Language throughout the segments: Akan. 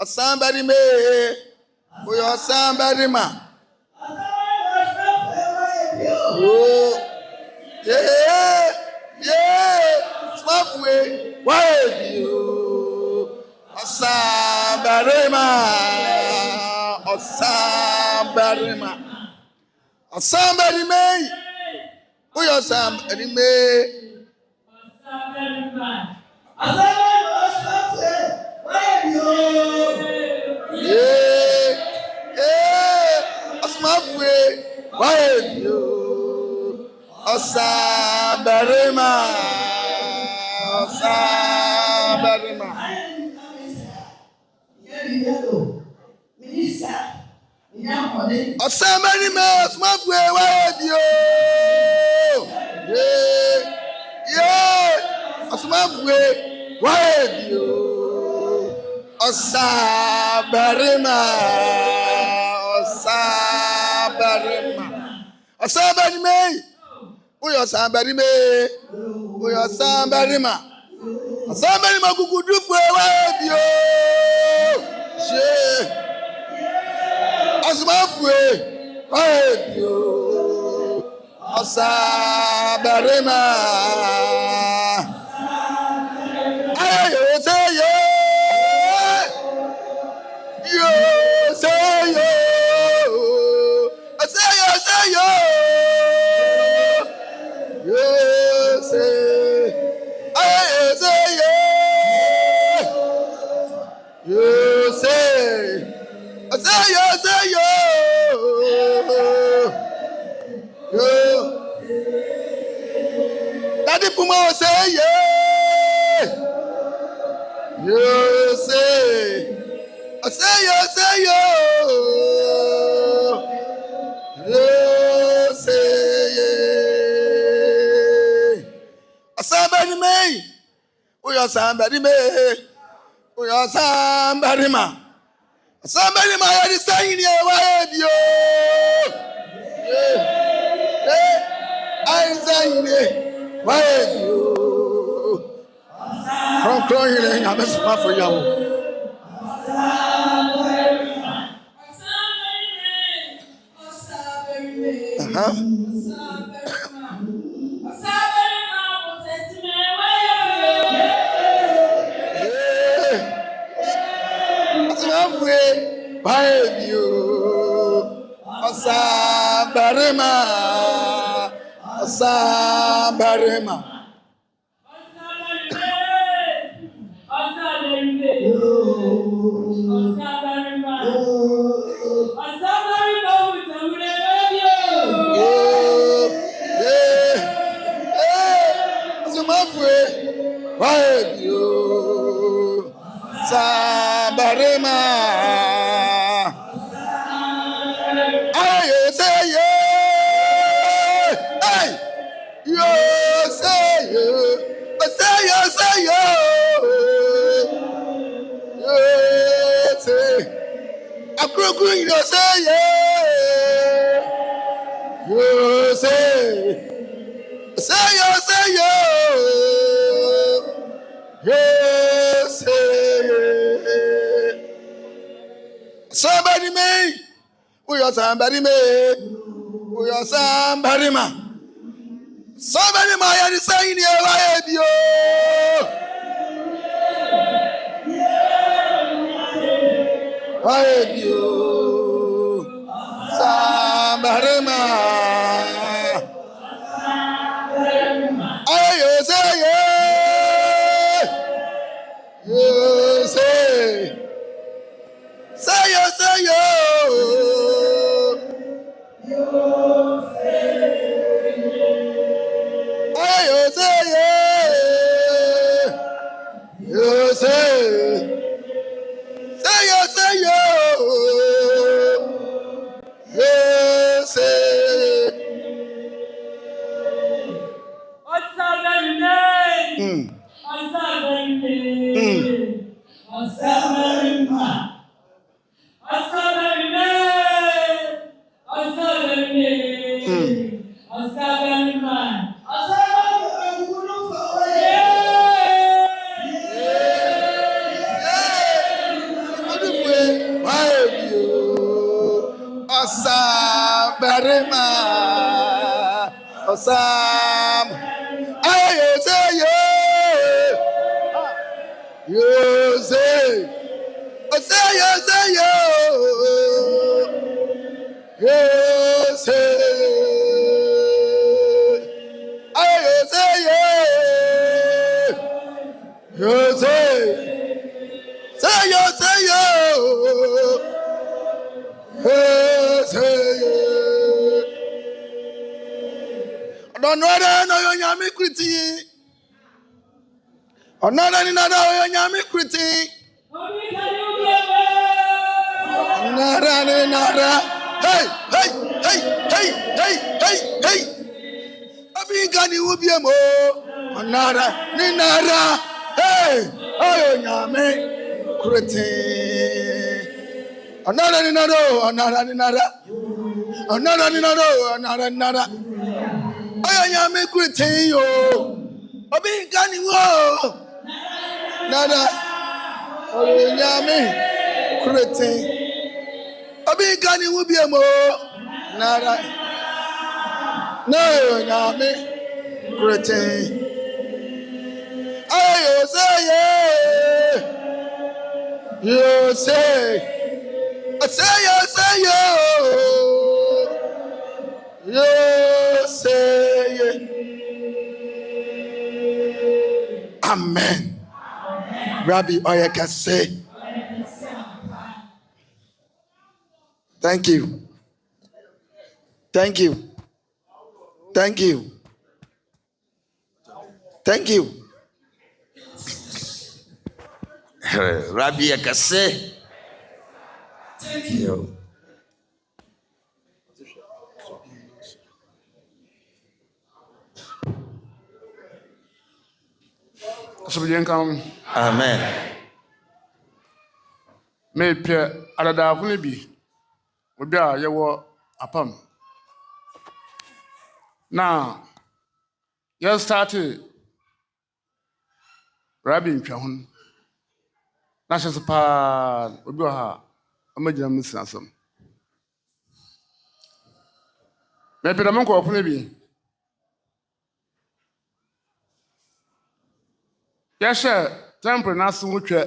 Somebody may. We are somebody man. Oh, yeah, yeah. Somafo, why you? Somebody man. Somebody man. Somebody may. We are somebody may. Somebody man. Asomafo, why you? Osaberima. Osaberima, Asomafo, why you? Yeah, Asomafo, why you? Osaberima. Somebody may. We are somebody may. We are somebody ma. Somebody ma could do for you. Asomafo, you. Somebody ma. I say you say you. Say yo. Yes, I say yo. You say yo. Daddy Puma say yo. You say yo. Somebody may. We are somebody may. We are somebody ma. Somebody ma is saying you why you. I saying why you. Ɔkrɔnkrɔnyi Nyame Somafo Yawoh. Osaberima. Ɔkrɔnkrɔnyi no say yeah. You say yo. You say somebody may. We are somebody may. We are somebody ma. Somebody ma is saying you why you. Why you? Somebody ma. I say yeah. You say. barima Osam ayo say yo say don't know that no Nyame kriti. Onana ni nada o Nyame kriti. Nara. Hey. Abi gani ubiemo. Onara ni nara. Hey, ayo Nyame kriti. Onana ni nada. Ayo Nyame kriti yo. Abi gani wo. Nada. Ayo Nyame kriti. Abi gani ubiemo. Nada. No Nyame kriti. Ayo say you say. I say you. You say Amen. Rabbi Oyekase. Thank you. Rabbi Oyekase. Thank you. Amen. Me pe adada kunu bi obi a Yawoh apam na ya started Rabbi ntwahun na hyese pa obi ha amagina musinasam me pe da monko opune bi ya she temple na so hotwa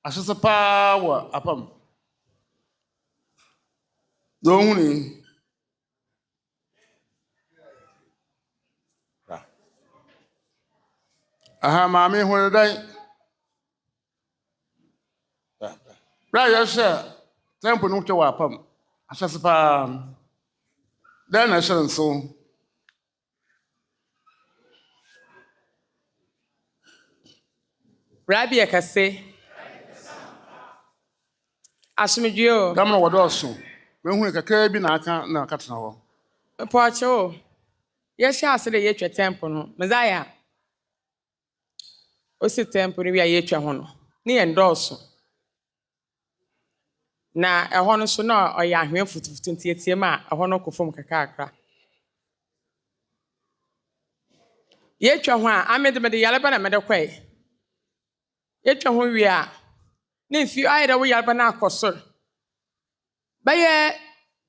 ahyese pa wa apam do huni aha maame hu dai ra ya she temple no hotwa wa apam ahyese pa dan na hyere nso Rabbi Akase. Asomdwee o. Damno wodoso. We hu kakra bi na aka na katena ho. Poacho. Yesha asede yetwa temple no. Messiah. Osi temple ni wi yetwa ho no. Ne endorso. Na ehɔ no so na ɔyɛ ahwe futufutu ntiatie ma ehɔ no kofom kakakra. Yetwa ho a amedemede yaleba na mede kwai. Yetwa ho wi a na mfi ayere wo yaleba na akɔsor. Baye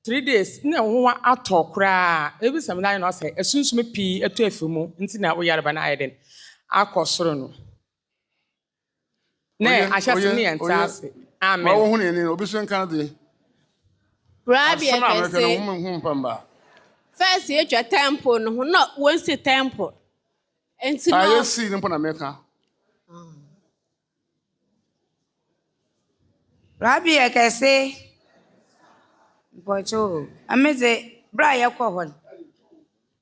3 days na ho atɔ kra ebi sam na no say esunsum pii eto afimu nti na wo yaleba na ayeden akɔsor no. Na ahyase ne yentase. Amen. Wo hu ne ni obi so nkan de. Rabbi Akase. First yetwa temple no no won si temple. Enti no. Aye si ni mpona meka. Rabbi Akase. Bocho, ameze bra yakɔ hɔ.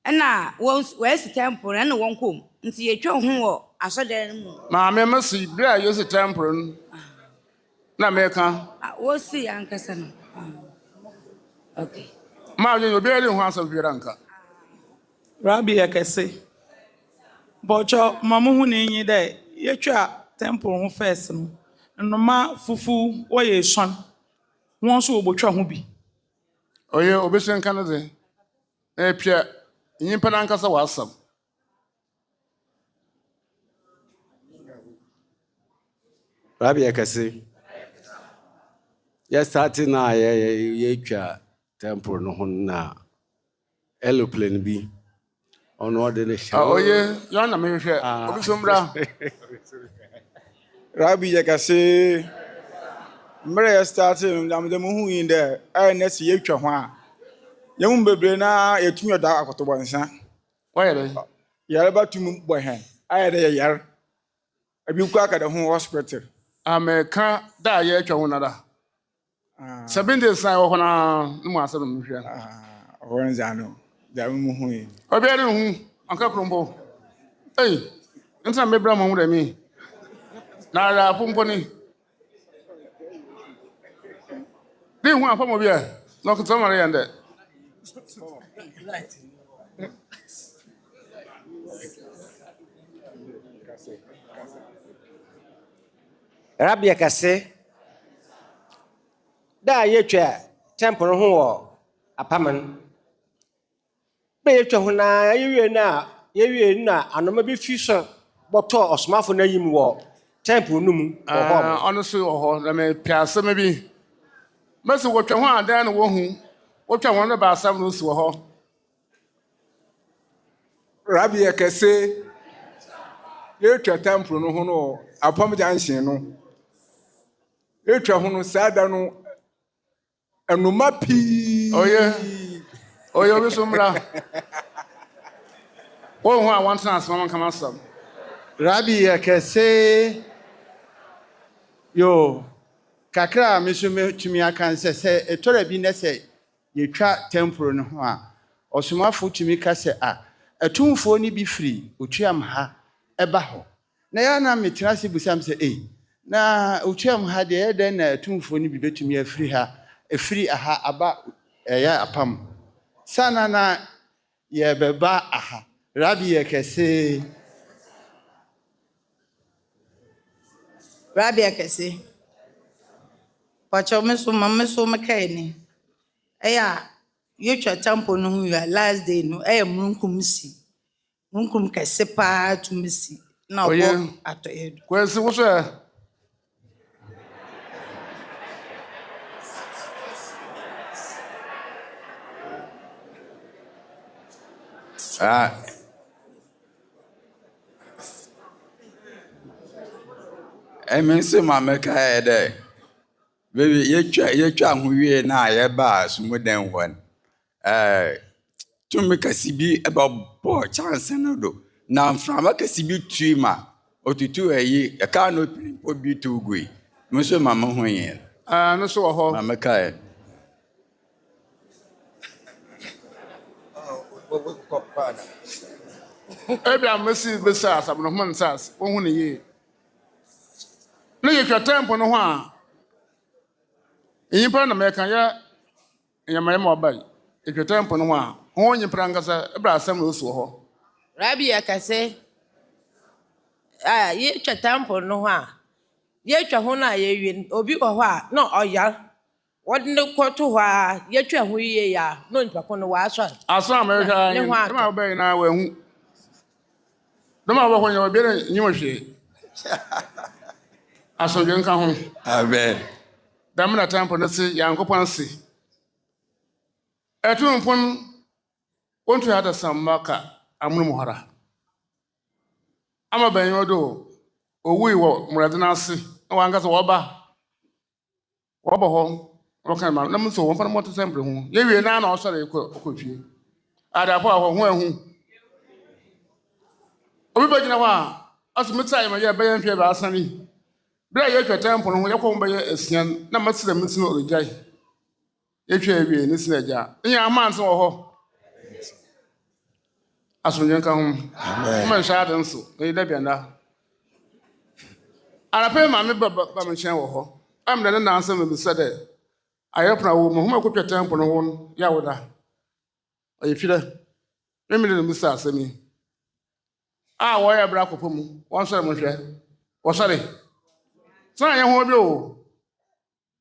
Ɛna won si temple ɛna won kom. Nti yetwa ho wɔ asɔdan mu. Ma me masi bra yesi temple na meka. Wo si ankasa no. Okay. Ma yo be ri ho asam biara nka. Rabbi Akase. Bocho mamu hu ne nyi dɛ yetwa temple ho first no. Nnoma fufu wo ye son. Won so obotwa ho bi. Oye obi so nka no de. Pia nyimpa na nkasa wa asam. Rabbi Akase. Ya starting na ye twa temple no ho na aeroplane bi. Ono de ne show. Oh yeah, you na me hwe. Obi so mbra. Rabbi yakase mmerɛ yɛ starting amde mu hu yin dɛ ɛyɛ na si yɛtwa ho a yɛmu bebree na yɛtumi ɔda akɔtɔbɔnsa Why dey? yɛre batum bɔ hɛn ayɛ dɛ yɛyare abi nkɔ aka da ho hospital America da ye atwa ho nada. 7 days na wo na mu asem no hwe. ɔwɔn zano da mu hu yin Obi ade hu anka krombo. Ei, nta me bra mo hu da mi. Na ra pompo ni. Di hu afa mo bia. No ko tamare yande. Rabbi yakase. Da yetwa temple ho wo apartment. Be yetwa ho na yewie na anoma bi fi so boto Somafo na yim wo temple no mu. Honestly ho na me piase me bi. Mesi wo twa ho adan na wo hu. Wo twa ho na ba asam no si wo ho. Rabbi yakase yɛtwa temple no ho no apam junction no yɛtwa ho no sada no enuma pi Oye obi so mbra. Wo hu a want to ask mama come asam. Rabbi yakase yo kakra me so me tumi aka nse etore bi na se yetwa temple no ho a Osomafo tumi ka se a atumfo ni bi firi otuam ha eba ho na ya na metena se busam se na otuam ha de eden na atumfo ni bi betumi afiri ha efiri aha aba ya apam sana na ye beba aha Rabbi yakase Rabbi yakase pacho me so me kai ni eya yetwa temple no hu ya last day no munkum si munkum kase pa to si na obo atoyedo Kwesi wo so Emin se mameka ede. Baby yetwa ho wie na ye ba sumuden won. Tumi kasibi eba bo chance no do. Na mframa kasibi tuima otutu eyi e ka no po bi to gui. Mo so mama ho yen. no so wo ho. Mameka Ebia mesi besa asam no man sas. Wo hu ne ye. Na yetwa temple no ho a. Yimpa na me kan ya nyamare mo bai. Yetwa temple no ho a. Ho nyimpra ngasa ebra asam no so ho. Rabbi yakase yetwa temple no ho a. Yetwa ho na yewie obi ho a no oyar. Wodne kwoto ho a yetwa ho yiye ya no nipako no wa asor. Asor America yin. Ma bai na wa hu. Dama ba ho nya obi ne nyimo hwe. Asomdwee nka ho. Amen. Damna temple no se yankopon se. Etumpon wontu hada samaka amunu hara. Ama ban yodo owu iwo murade na ase na wanga se woba ho wokan ma na mso won pa mo temple ho ye wie na na osore okofie adapo ho ho ahu obi bagina ho a asumita ma ye bayan fie ba asani bra ye twa temple ho ye ko mba ye asian na masira mtino orujai ye twa wie ni sinaja nya amanse wo ho Asomdwee nka ho man sha den so e da bianda arape ma me ba me chen wo ho am da na ansem me said ayepra wo mo homa kwotwa temple no ho Yawoh da ayefira me me no musa asemi wo ya bra kopomu won sore mo hwe wo sore san ye ho bi o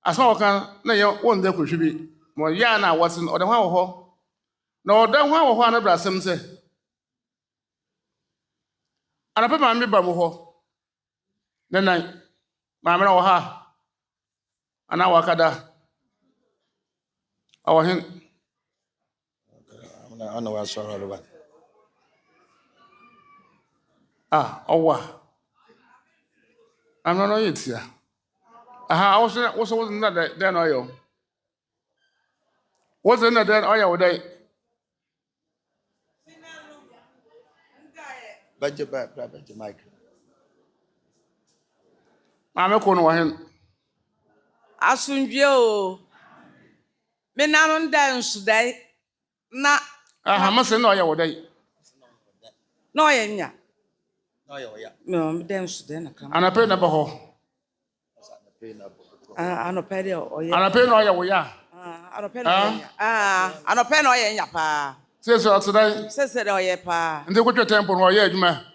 asa wo kan na ye won da kohwe bi mo ya na watin o da ho ho na o da ho na bra asem se arape ma me ba mo ho Nenai, Mamma Waha, Anawakada, our hint. Ana wa sorrow ba. Owa. I'm not it here. I wasn't that then oil. Wasn't that then oil day? Budget Mike. I'm a corner one. Asomdwee o. Me na no dance day. Na I must know oil day. no yenya. No, yeah. No, me dance day na kam. And I pay number ho. Anɔpɛ de ɔyɛ. And I pay no oil, yeah. Anɔpɛ na ɔyɛ. Anɔpɛ na ɔyɛ nya pa. Say so today. Sese de ɔyɛ pa. And they go to temple or yeah, Juma.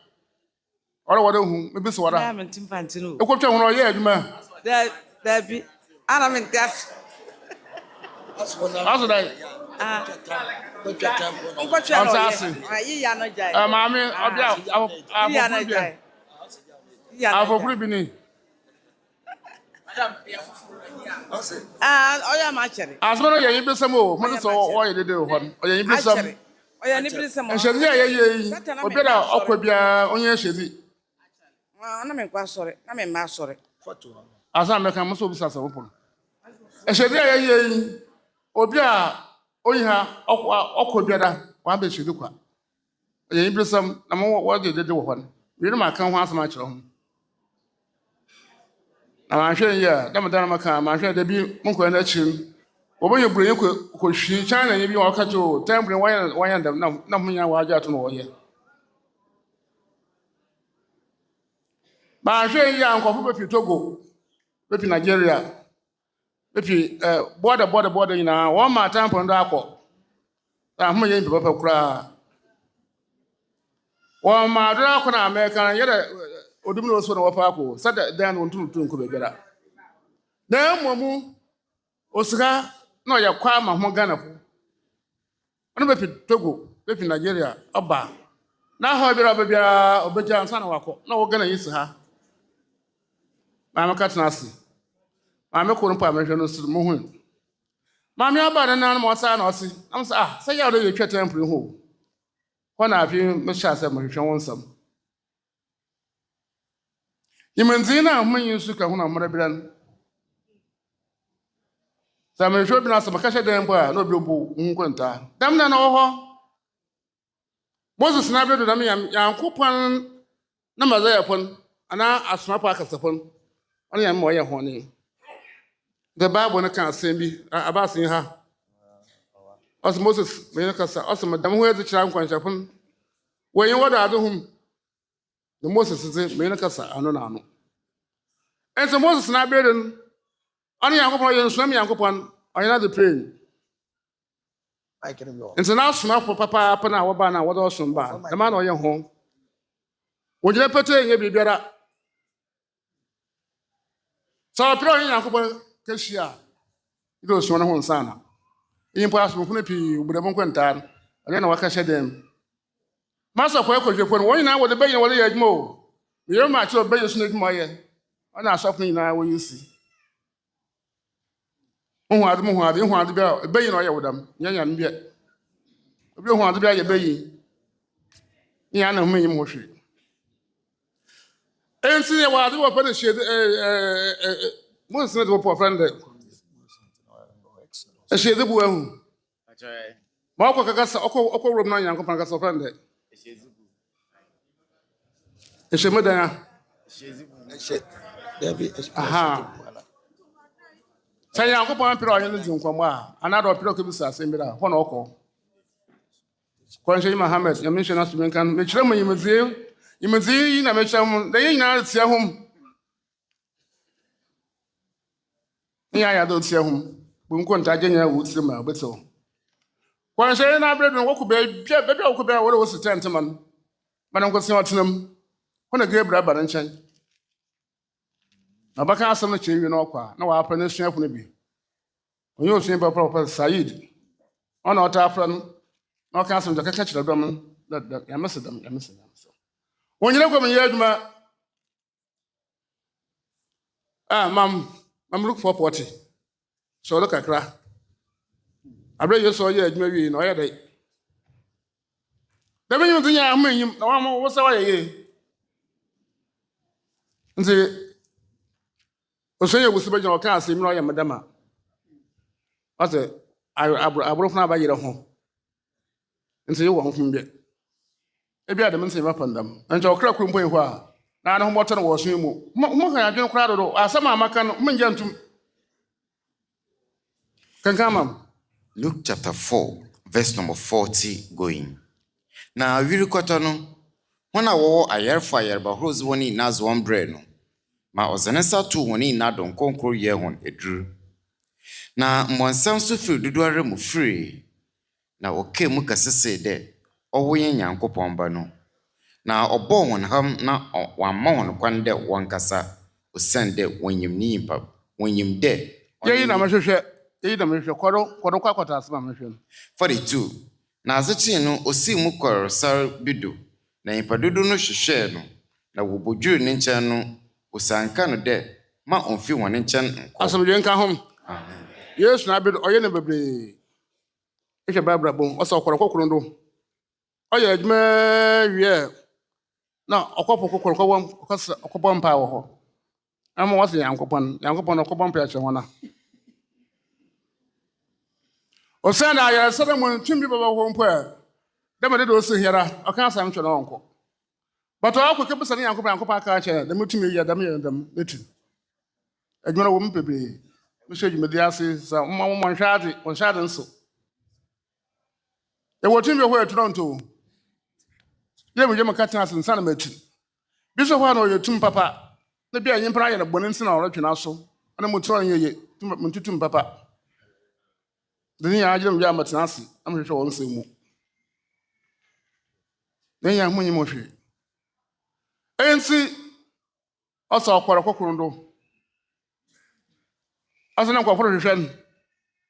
Or what who maybe so what Na I me timfanti no. go to one yeah, Juma. There be ana me ntas. Also, that Nkɔtwe na ɔyɛ. Ayi ya no jai. Mammy, Ya no jai. Ya I'll no for free. ɔyɛ ma kyere. As well as you be some more, what is all you do one, or you be some. Ɔyɛ ni bi sɛ mo. And she yeah, or better, Okwabia, on your shitty. Na me kwa sɔre. Na me ma sɔre. As I make a muscle business open. And she yeah, Obia, Oya, Okwabia, one bit she look at. You be some, I'm what you did one. You know, my come once much home. I'm sure, yeah, Damadama, I'm sure they be Munko and that chin. Or when you bring could she China, you be all cut to temporary why and them, nothing I want to know yet. But I'm sure, yeah, Uncle Papa Togo, maybe Nigeria, maybe border, you know, 1 more time on Dako. I'm going to Papa cry. 1 more Dako, American, yet. Odumno so na wapako sada dan won tuntum ko bebera na momu osika na ya kwa ma ho Ghana fo ono be Togo be Nigeria oba na ho bira bia obeja ansa na wako na wo Ghana yisi ha ma maka tenase ma me ko no pa me hwe no so mo hu ma me aba na mo sa na osi am sa say ya do ye twa temple ho na afi me sha se mo hwe won sam Imenzina mwenye suka huna mrebran. Sama shobi na sama kasha dempo a no biobu nkwenta. Dam na ho. Moses na bedo dam yankopon na mazaya pon ana asoma pa kasapon. Ono yam mo ye ho ni. The Bible na kan sembi abasin ha. Os Moses me na kasa os madam ho ezi kira nkwanchapon. Wenye wada adohum. The Moses say me na kasa ano na ano. And so Moses na beden ani yankopon ye nso am yankopon oyena the praying. I can go. And so now Somafo papa na wo ba na wo do so ba. The man oye ho. Wo jira pete ye bibiara. So pro ye yankopon keshia. Ido so na ho nsa na. Yin pa so funu pi ubure bon kwenta. Ani na waka shedem. Master kwa ko jefo no nyina wo de bayin wo le yadwuma o. Ye ma che obaye so na dwuma ye. Ona asofo nyina wo yisi. Hu ade bia bayin no ye wodam. Nyanya no bia. Obi hu ade bia ye bayin. Ni ana hu nyim ho hwe. Ensi ye wa ade wo pa na hye mo nsene de wo friend. Hye de bu ahu. Ma ko kaka sa okọ rom na Nyankopon kaka sa friend. Hye me dan. Aha. Sa Nyankopon pere onye no di nkomo a anado pere ko bi sa asembira ho na okọ. Kwanche Muhammad yame hye na so menkan me kire mo yimezie na me kyam da yin na tia hom. Ni ya do tia hom. Bu nkonta genya wo tire ma beto. Kwanche na bredo wo ko be wo ko be wo wo sitent man. Manam ko se otenam. Ho na Gabriel ba nchen. Abaka asem na chewi na okwa na wa apre na suafo na bi. Onye osun ba Prophet Said. Ona ota afra no na oka asem jaka kire dom da ya mesedam. Onyere ko me yaduma. Mam look for 40. So look akra. Abre yeso ye aduma wi na oye dai. Da me you dinya amanyim na wa mo wo sa wa ye. Nti Osonye wusibe jọ ka asị mmiri ọya madama. Ọ sị aburofo na abayere ho. Nti ye wo ho mbe. Ebi adam nsi ma pandam. Nti okra kru mpo ehu a na ne ho bọtọ na wo so mu. Mo ha adwen kra dodo asam amaka no mo nje ntum. Kankamam. Luke chapter 4 verse number 40 going. Na wirikọtọ no hona wo ayerfo ayerba hrozi woni nazo one bread no. Ma ɔzenesa to woni na don konkro ye hon eduru na mmonsam so firi dodoare mu firi na oke mu kasese de ɔwoye nyankopɔn ba no na ɔbɔ hon ham na wamma hon kwan de wankasa osende wonyim ni impa wonyim de Yeyi na mahwehwɛ kɔdo kwakɔta asema mahwehwɛ 42 na azechi no osi mu kɔrsar bido na impa dodo no hwehwɛ no na wobodwuru ne nkyɛn no Usanka no de ma onfi won nchen nko. Asomdwee nka hom. Amen. Yesu na be oye ne bebre. Ehwe Bible bon, o so okoro ndo. Oye adwuma wie na okopo kokoro won okobon mpa wo ho. Ama wose yankopon okobon mpa che hona. O se na ya se dem tumbi baba ho mpo e. Dem de do so hiera, o kan asam twa na onko. But I could keep saying Uncle Packer, the multimillion Yadam, little. A general woman, baby. Monsieur Mediasi, some one shot and so. They were timber where Toronto. They were Yama Catanas and Sanamet. Bishop one or your tomb papa. The beer in Brian of Bonenson or Rachinaso, and I'm throwing you to tomb papa. The near Ajam Yamatanasi, I'm sure once more. Then young money moshi. Ensi ọsọ ọkwara kwakuru ndo asị na nkwafọrọ hwehwẹ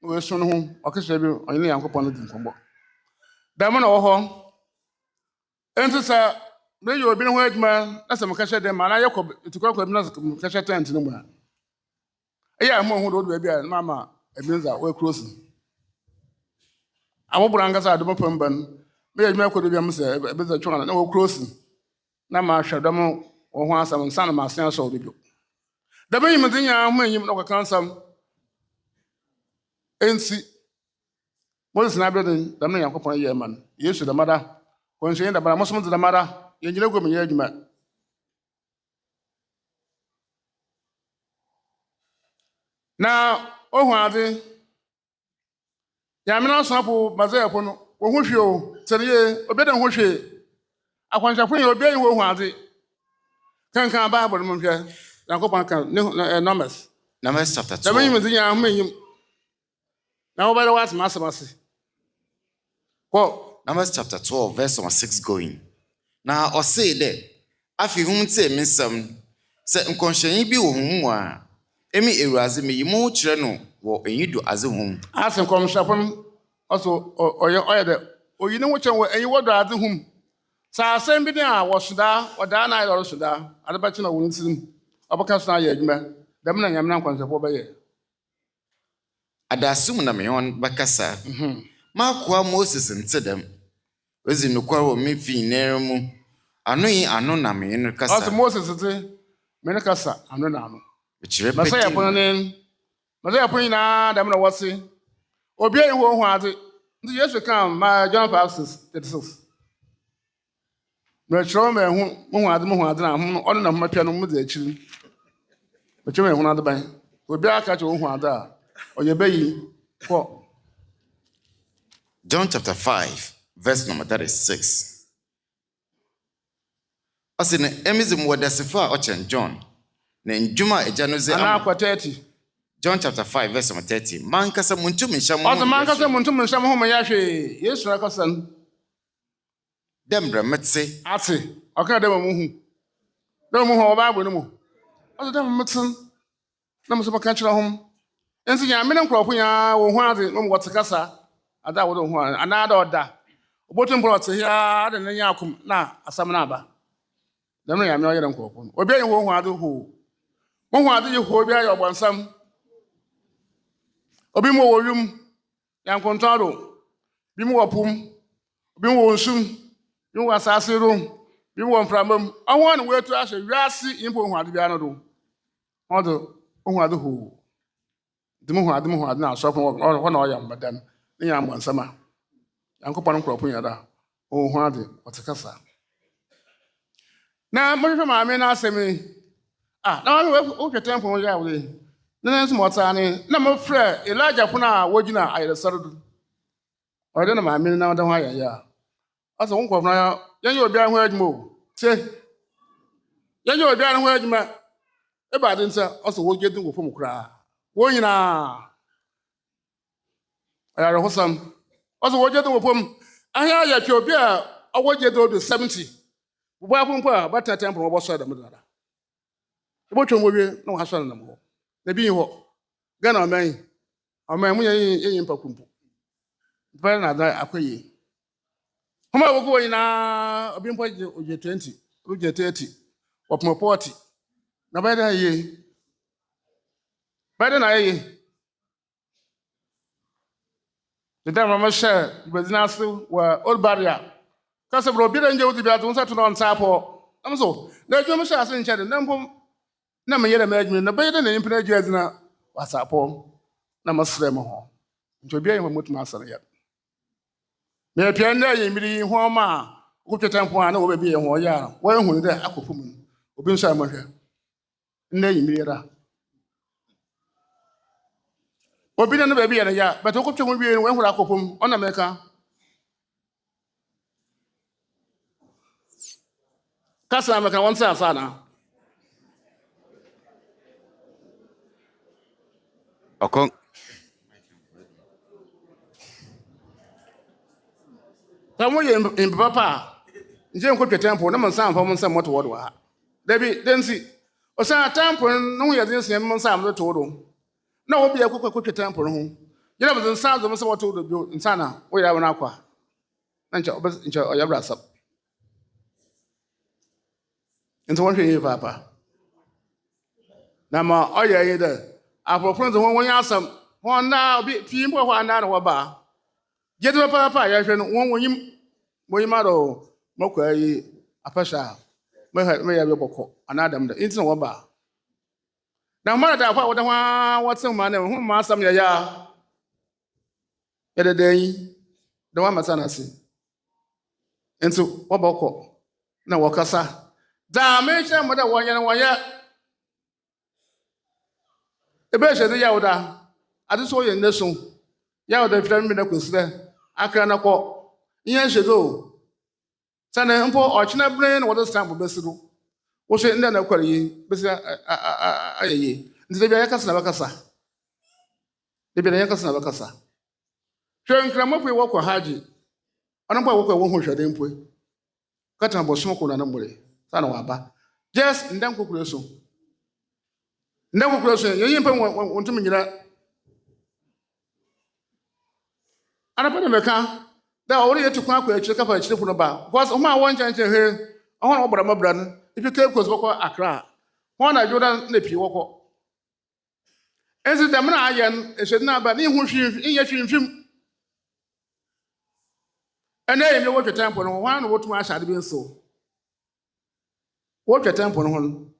no wee so no ho ọkịsị bi onye yankopọ no di nkwọgbọ dama na wọ hɔ ensi sa me yo obi no ho adwuma na sɛ mekɛhyɛ dɛ ma na yɛkɔ etikɔkɔ bi na mekɛhyɛ tent no mu a ɛyɛ a mo ho do baabi a na ma ebinza we close awobura ngasa adom pamban me adwuma kɔ do bi am sɛ ebinza twɔn na we close na ma hwɛdɔm wɔ ho asam nsa na ma asen aso obido da bɛyi medinya ho anyim na ɔkaka nsam ensi Moses na abɛden dam na Yankopɔn yɛ man Yesu da mada kɔnhyɛ da bara mosom da mada yɛnyina gom yɛ adwuma na ohu ade Nyame so apo Mazaia po no wo ho hwe o teriye obedan ho hwe akwanhyafo yɛ obi ayi wo hu ade kankan Bible no hwɛ Yankopɔn kan Numbers chapter 2 da me yim dinya ho anyim na wo bɛde wat masemase ko Numbers chapter 12 verse 6 going na ɔsɛ de afi hum tse mensam sɛ nkɔnhyɛn bi wɔ hum a emi ewuraze me yimu kyerɛ no wɔ enyido aze hum asen kɔmhyɛfo no ɔso ɔyɛ de oyi ne ho kyɛn wɔ enyi wɔ do aze hum sa asɛm bi ne a wɔsoda ɔdaa na ayɛ ɔsoda ade bɛkye na wɔn ntirim ɔbɛka so na ayɛ adwuma dɛm na Nyame na nkɔnhyɛfo bɛyɛ adasum na me hon bakasa makoa Moses ntedam ozi nokwa wo me fi nere mu ano yi ano na me no kasa ɔso Moses te me ne kasa ano na ano kyerɛ Masaya po ne Masaya po na dɛm na wɔse obi ayi wo hu ade ndi Yesu kan ma John 5:36 na kyerɛ me hu ade na ɔno na mmapia no mu de akyiri me kyerɛ me hu ade ban obi aka kyerɛ hu ade a ɔyɛ bayi ko John chapter 5 verse number 36 Asine emizim wadasefa ochen John na njuma eja no ze ana kwa 30 John chapter 5 verse number 30 mankasa muntum nhyam ho mankasa muntum nhyam ho ya hwe Yesu akasa dem brametse ate ɔka dem mu hu Bible no mu ɔso dem metse na mo so baka kyerɛ ho ensi Nyame ne nkrɔfo nya wo hu ade no mo wɔte kasa ada wo hu ana ada ɔda obotum brɔte ya ade ne nya akom na asam na aba dem no Nyame ɔyɛ nkrɔfo no obi ayi wo hu ade ho mo hu ade yi ho obi ayi ɔbɔnsam obi mo wo wim yankontado bi mo wɔ pum obi mo wɔ nsum You was assassin room. You want from them. I want to wait to ask you. Yasi impo who had the piano do. Although who had the who. The moon had now shop or one or young, but then the young one summer. Uncle Pan crop in yada. Oh, what what's a cassa. Now, my men ask me, now okay, temple, Yawoh. Then small tiny, no friend, Elijah Puna, Wojina, I started. Or then my men now don't hire ya. As a uncle now, you will be on where you move. Say, you will be on where you met. About this, also, what you do from cry. Wojina. I are awesome. Also, what you do from I hear your beer, or what you do to 70. Why won't but a temple was said the middle. What you will no hassle no more. The being what? Gan on me. A man, we in Pacumpo. Very not that I pay. How will go in a being point you 20, you get 30, or more 40. Now, better ye. Better than I. The time I must share, but now still were old barrier. Because of Robin and Joe, the Baton Saturn on Sapo. I'm so. There's no machine in Chad, Never yet imagine the better than impress Jazna was a poem. Number 7 home. To be able to master yet. May piano in me, Homa, which a temple and over be a warrior. Well, when there, Aquapuman, Obin Simon here. Nay, Mira. Obin and the baby and a yard, but Okocha will be in one with Aquapum on America. Casa America one Sana. Ɔkɔ Come in Papa. Jim could temple, no man sound from some what word. Debbie, then see. O sa temple, no, you didn't see him on some of the total. No, be a cook temple. You never done sound of what to do in Sana, we have an aqua. And your brass up. Into one thing, Papa. Now, oh, yeah, either. I propose the one you some. One now be people who are not a bar. Get to Papa, I can one when you model Mokway, a pasha. May have a book, another it's no bar. Now, mother, what's some man whom master me ya? Every day, the one my son has seen. And so, what boko? Now, Wakasa. Damn, mother, 1 year and 1 year. The best of the Yawoh, I just saw you in this song. Yawoh, the family that was there. I can't call. Yes, you do. Sana mpo ochina brain what stamp besiru. Wo se nda na kware yi besi ayi. Ndi bia yakasa na bakasa. De bia yakasa na bakasa. Hwe nkramo pe wo kwa haji. Ono pa wo kwa wo ho hwede mpo. Kata bo so ko na mbore. Sana wa ba. Just ndan kokuro so. Ndan kokuro so yeyin pe wontum nyira. Ana pa na meka that already to come with a couple of children about. Because my one chance here, I want to open my brother. If you take Accra, one I do that, let you walk. As the man I am, I said, now, but in your film. And then you watch a temple on one, what my shall be so. Watch a temple on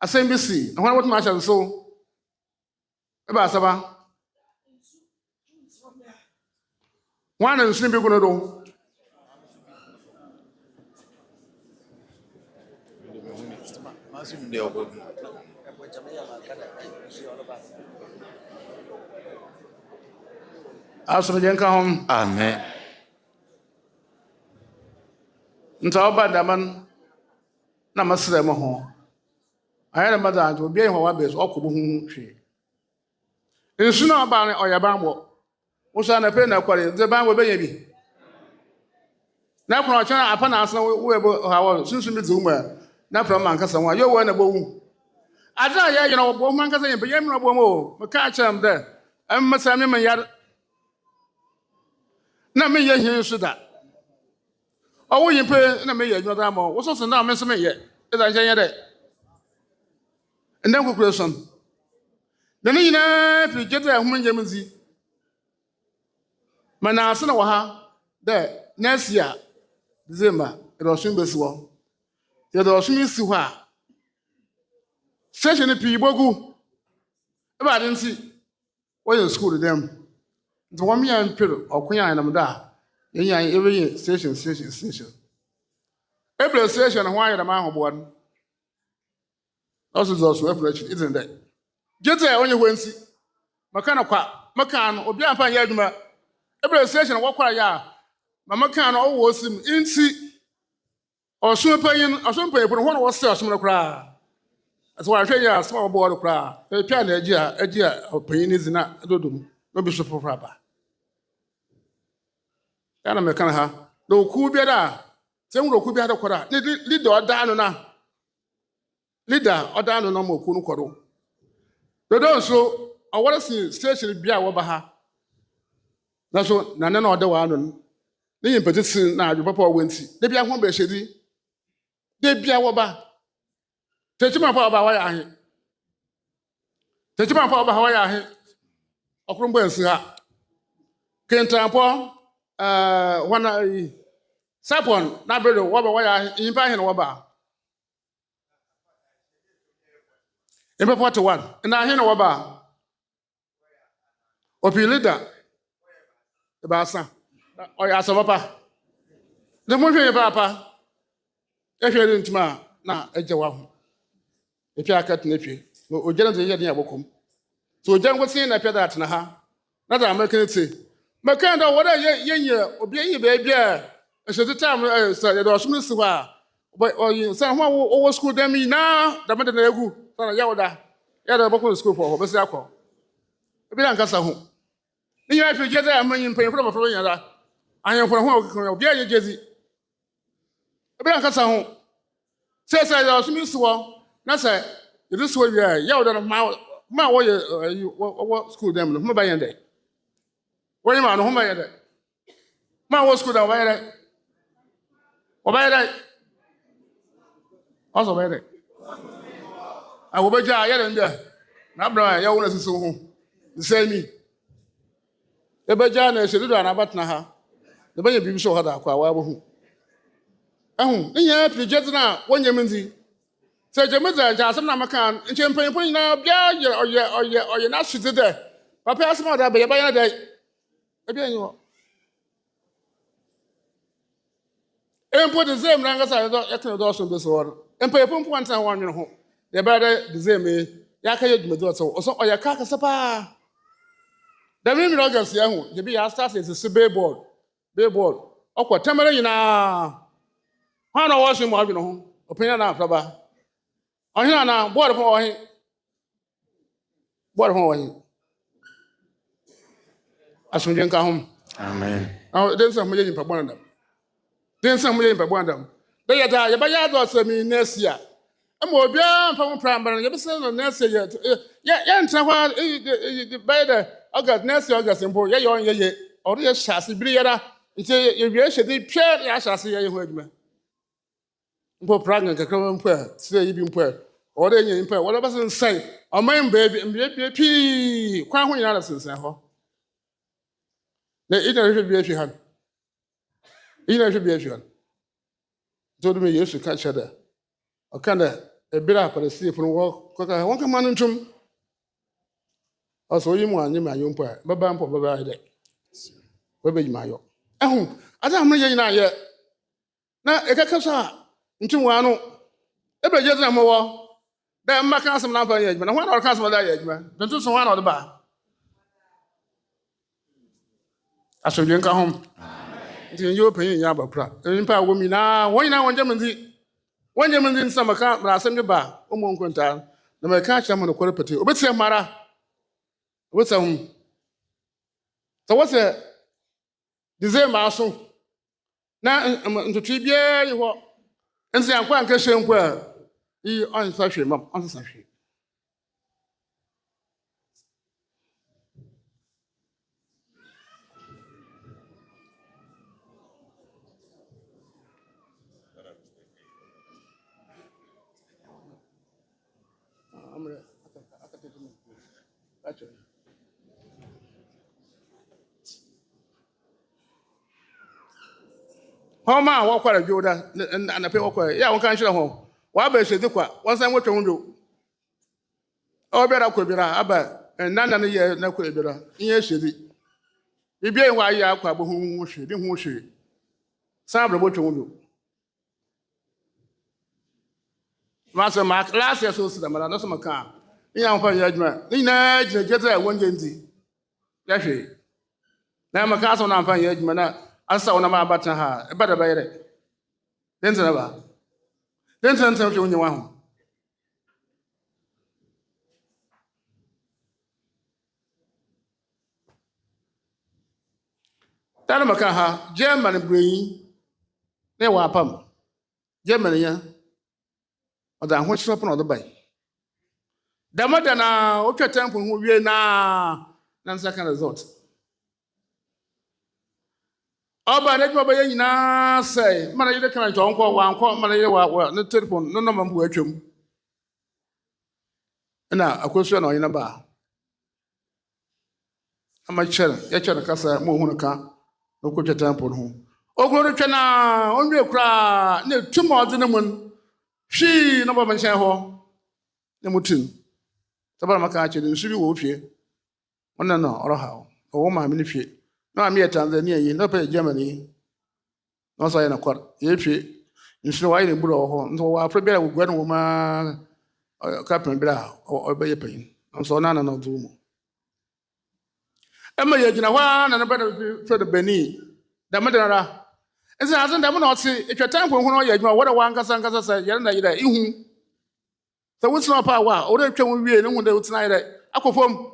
a same BC, and what my shall so. About Saba. One and simply going to do. Asomdwee home. Amen. Nta daman na masre mo ho. Ayana mada to bi ho wa be so okobo hu hwe. Nsu na ba ne oyaban bo. Usa na pe na kware de ban we be ye bi. Na kwa cha apa na asan we bo hawo sunsun bi zuma. Na from man kasa wa yo we na bo wu. Ada ya yena bo man kasa ye be ye mi bo mo. Me ka cha am de. Am masa me man yar. Na me ye hin su da. Owo yin pe na me ye nyoda mo. Wo so na me so me ye. E da ye de. Ndan kokure son. Na ni na fi jeda hu njem nzi. Mana asana wa ha de next year December yɛde ɔsom bɛsi hɔ yɛde ɔsom si hɔ a station pii bogu ɛbaade nti wɔyɛ school dɛm nti wɔn yɛ mpere ɔko a ɛnam da a yɛbɛyɛ station ebile station ho ayɛ dɛm ahoboa no ɔso dze ɔsom afiri akyi ɛdin dɛ gyete a ɔnyɛ hɔ nsi maka no kwa maka no obi ampa nyɛ adwuma ebile station wɔkɔra yɛ a ma maka no ɔwɔ osim nti ɔsom panyin no hɔ na wɔsɛ ɔsom no koraa ɛsɛ wɔahwɛ yɛ a sɛ wɔbɔ no koraa ɛpia na agye a ɔpanyin no dzi na ɛdodom na obi so foforɔ aba ɛna mɛka no ha na okuw biara a sɛ nwura okuw biara kɔra ne leader ɔdaa no na ma okuw no kɔdo dodo nso ɔwɔre si station bia a wɔba ha na so nane na ɔda wɔ ano no ne yɛ mpɛtisi na adwo papa ɔwɔ nti de bia ho bɛhyɛ di de bia wɔba tɛkyima pa ɔba wɔyɛ ahe ɔkoro nsi ha kentrampɔ wana sapon na bedo wɔba wɔyɛ ahe nyimpa ahe na wɔba nyimpa 41 na ahe na wɔba opi leader ɛbaasa ɔyɛ asɔba pa ne mo hwɛ yɛ pa ɛhwɛ ne ntuma na ɛgye wa ho efi aka tena efi no ogyana de yɛ den abokom so ogyana nkosi na pɛ da atena ha na da american te maka da wɔda yɛnyɛ obi yɛ baabi a ɛhyɛ time sɛ yɛde ɔsom si hɔ a ɔyɛ sɛ ho ɔwɔ school dam yi na da mede na egu sɛ Yawoh da yɛde bɔkɔ school fɔ hɔ bɛsi akɔ ebi na nkasa ho ne nyɛ afi gye da amanyi mpanyinfo na maforo nyada ahemfo ho ɔkeka obi ayɛ gyezi ebi na nkasa ho sɛ yɛde ɔsom si hɔ na sɛ yɛde so wie a Yawoh da no ma wɔyɛ school dam no ho ba yɛn dɛ wɔyɛ ma no ho ba yɛ dɛ ma wɔ school dam wɔyɛ dɛ wɔbɛyɛ dɛ ɔsɔ wɔbɛyɛ dɛ a wɔbɛgya yɛ dɛ ndɛ na abira Yawoh na sisi ho nsɛn mi ebɛgya na ɛhyɛ dodo a n'abatena ha na bɛyɛ biribi so hɔ da akɔ a wɔabɔ ho ɛho ne nyɛ pirigye tena a wɔnyɛ mi nti sɛ gyemedze gya asɛm na maka nkyɛn mpanyinfo nyinaa bia ɔyɛ n'ahyete dɛ papa asɛm a ɔda bɛyɛ bɛyɛ dɛ ebi enyi hɔ empo de zem na ngasa yɛtena dɔ so bɛ so hɔ no mpanyinfo mpo antena hɔ anwene ho yɛ bɛyɛ dɛ de zem yɛaka yɛ dwumadi ɔsɛ ɔsɛ ɔyɛ ka kasa paa dɛm mi August yɛ ho yɛbi yɛ start sisi billboard ɔkɔ tɛmɛrɛ nyinaa hɔn na wɔhyɛ mu adwene ho ɔpanyin na afraba ɔhena na board ho wɔ he Asomdwee nka ho Amen. den sɛ mo yɛ nyimpa bɔn dam de yɛ da yɛ bɛyɛ adɔ sɛ mi nɛɛsi a ɛma obiara mfa ho primary yɛ bɛsɛ no nɛɛsi yɛ ntena hɔ bɛyɛ dɛ August mpo yɛ ɔde yɛ hyɛ ase biri yɛra nti yɛ wie hyɛ de pɛ yɛ ahyɛ ase yɛ ho adwuma mpo praga kakra mpo a sɛ yi bi mpo a ɔde nyɛ mpo a wɔde bɛsɛ nsɛn ɔman mbɛ pii kwan ho nyinaa na sensɛn hɔ na ina hwɛ bi ahwi ha to do me Yesu ka kyerɛ dɛ ɔka dɛ ebira aparɛsifo no wɔkɔka wɔn kama no ntom ɔsɛ oyi mu anyɛ ayɔ mpo a bɛba mpo bɛba dɛ bɛbɛyi ma ayɔ ɛho ade a mo yɛ nyinaa yɛ na ɛkɛkɛ so a ntum wa no ebe gye na mo wɔ dɛ mma ka asɛm na mfa yɛ adwuma na ho na ɔka asɛm da yɛ adwuma ntu so ho na ɔde ba Asomdwee nka ho nti yɛ opanyin nyɛ abakora mpa a wɔ mi na wɔn nyinaa wɔn gyem ndi nsa maka mra asɛm de ba ɔmo nkontaa na mɛka akyerɛ mo no kɔre pɛte obetia mara obetia ho sɛ wɔsɛ December aso na ntutu biara yi hɔ nti ankɔ anka hyɛ mpo a yi ɔnsa hwɛ mam ɔnsa hwɛ Homa walk a Joda and a pay walk. Yeah, one can't show home. Why be she qua? Once I want to do. Oh, better could be about and none of the year no could be. Yes, she did. If you why you are quite who she didn't who she. Some of what you do. Master Mark last year so the man, not some car. Young for judgment. Nina, get there one genty. Yes, she. Now my castle on fire judgment. I saw one of my button her, better by it. Then never. Then send something when you want. Tanamaka, German brain. They were pump. Germany, or than which upon the bay. The mother now, okay, temple who we now, none second resort. Oh, but let me now say, man, you can't talk one call, man, you are the telephone, no number who him. And now a question in a bar. I'm a chair, a casa, Mohunaka, no coach temple home. Oh, go to China, only a cry, no 2 more than a woman. She no one share her. The mutin. Tabamaka, and she will fear. One no, or how. Oh, my mini. No, I'm yet Tanzania, you no pay Germany. No, say in a court. If she, you should write a bureau, so I prepare with one woman, Captain Bra, or obey a pain. I'm so none of them. Emma, you know, one and a better for the Benny. The Madara. As I hasn't ever not see, if your time for you know what a one Casanca said, Yana, you. So what's not power, or they can be no one that would tonight. I perform.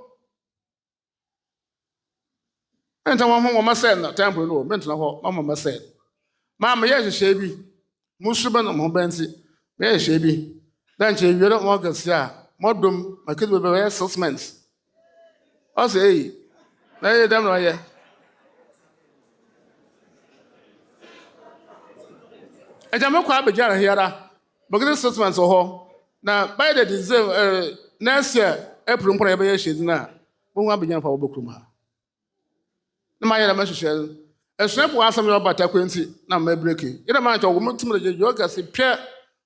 And someone must say, not temple, no, mental, Mamma must say. Mamma, yes, shabby. Muslim on Bensi, very shabby. Then she, you don't want us, yeah. Modern, my kid will be very 6 months. I say, I don't know yet. And I'm not quite a jar here, but this 6 months or more. Now, by the deserve, next year, April, probably she's now. Won't be young for Bokuma. My message, a snap was some about a quincy, now may break it. You don't mind a woman to the yoga, say, Pierre,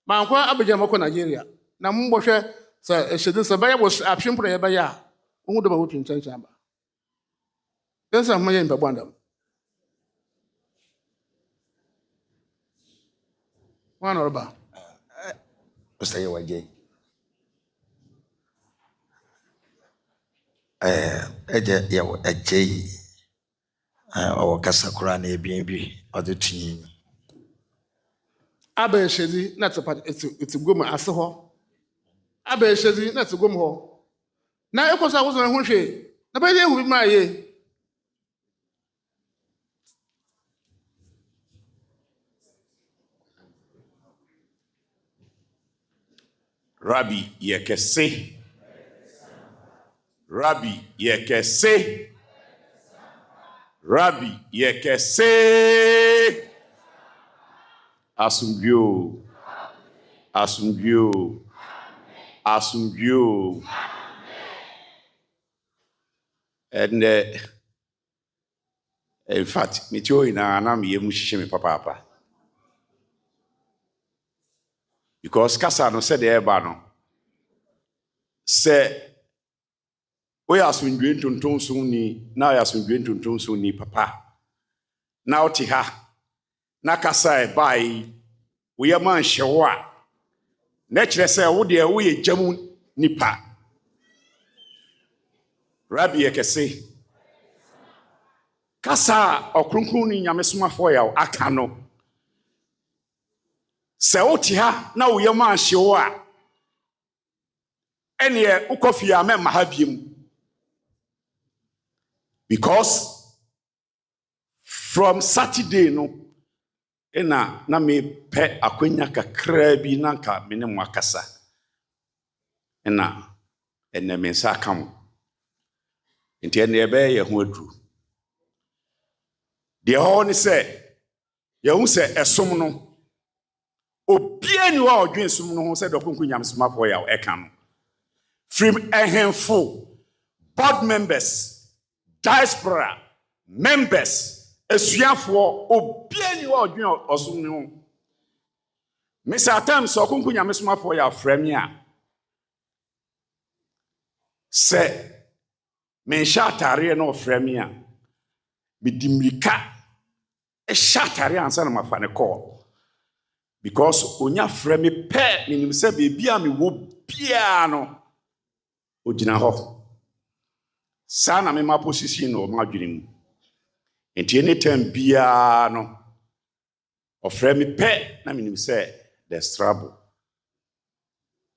my uncle Abijamoko, Nigeria. Now, Mumbo, sir, she didn't survive was a simple by ya. Who would have been in chamber? There's a million by one. One or about. Mr. Yawoh. Eje Yawoh Ajay. Our Casacra, B&B, or the team. Abbe Shady, not a part, it's a good as a whole. Abbe Shady, not a good hole. Now, of course, I was on a hunche. Nobody with my ye. Rabbi Yekese. Rabbi Yekese. Rabbi Yekese. Asomdwee. Asomdwee. Asomdwee. And in fact, me too in an me mushime papa. Because Kasa no said the no. Say we Asomdwee Ntonton so ni na Asomdwee Ntonton so ni papa. Na oti ha. Na Kasa e bai we man hyewa. Na kire say wo de wo ye jamu nipa. Rabbi Yekese. Kasa Ɔkrɔnkrɔnyi Nyame Somafo ya aka no. Se oti ha na wo ye man hyewa. Ene ukofia me mahabiem. Because from Saturday no na me pe akwanya kakra bi nanka me ne mo akasa. Ene me nsa kam. Nti ene ebe ye ho aduru. De ho ni se ye hu se esom no obia ni wa odwen som no ho se Ɔkrɔnkrɔnyi Nyame Somafo ya eka no. From a handful, board members, diaspora, members, Esuafo obia ni wa odwen osum ne ho. Mr. Time so kunku Nyame somafo ya frame a. Se me shatare no frame a. Me dimrika e shatare ansa na mafa ne call. Because onya frame pe minim se bebia me wo bia no ogina ho. Sa na me ma position no ma dwene mu. Enti anytime bia no ofre me pe na minim se there's trouble.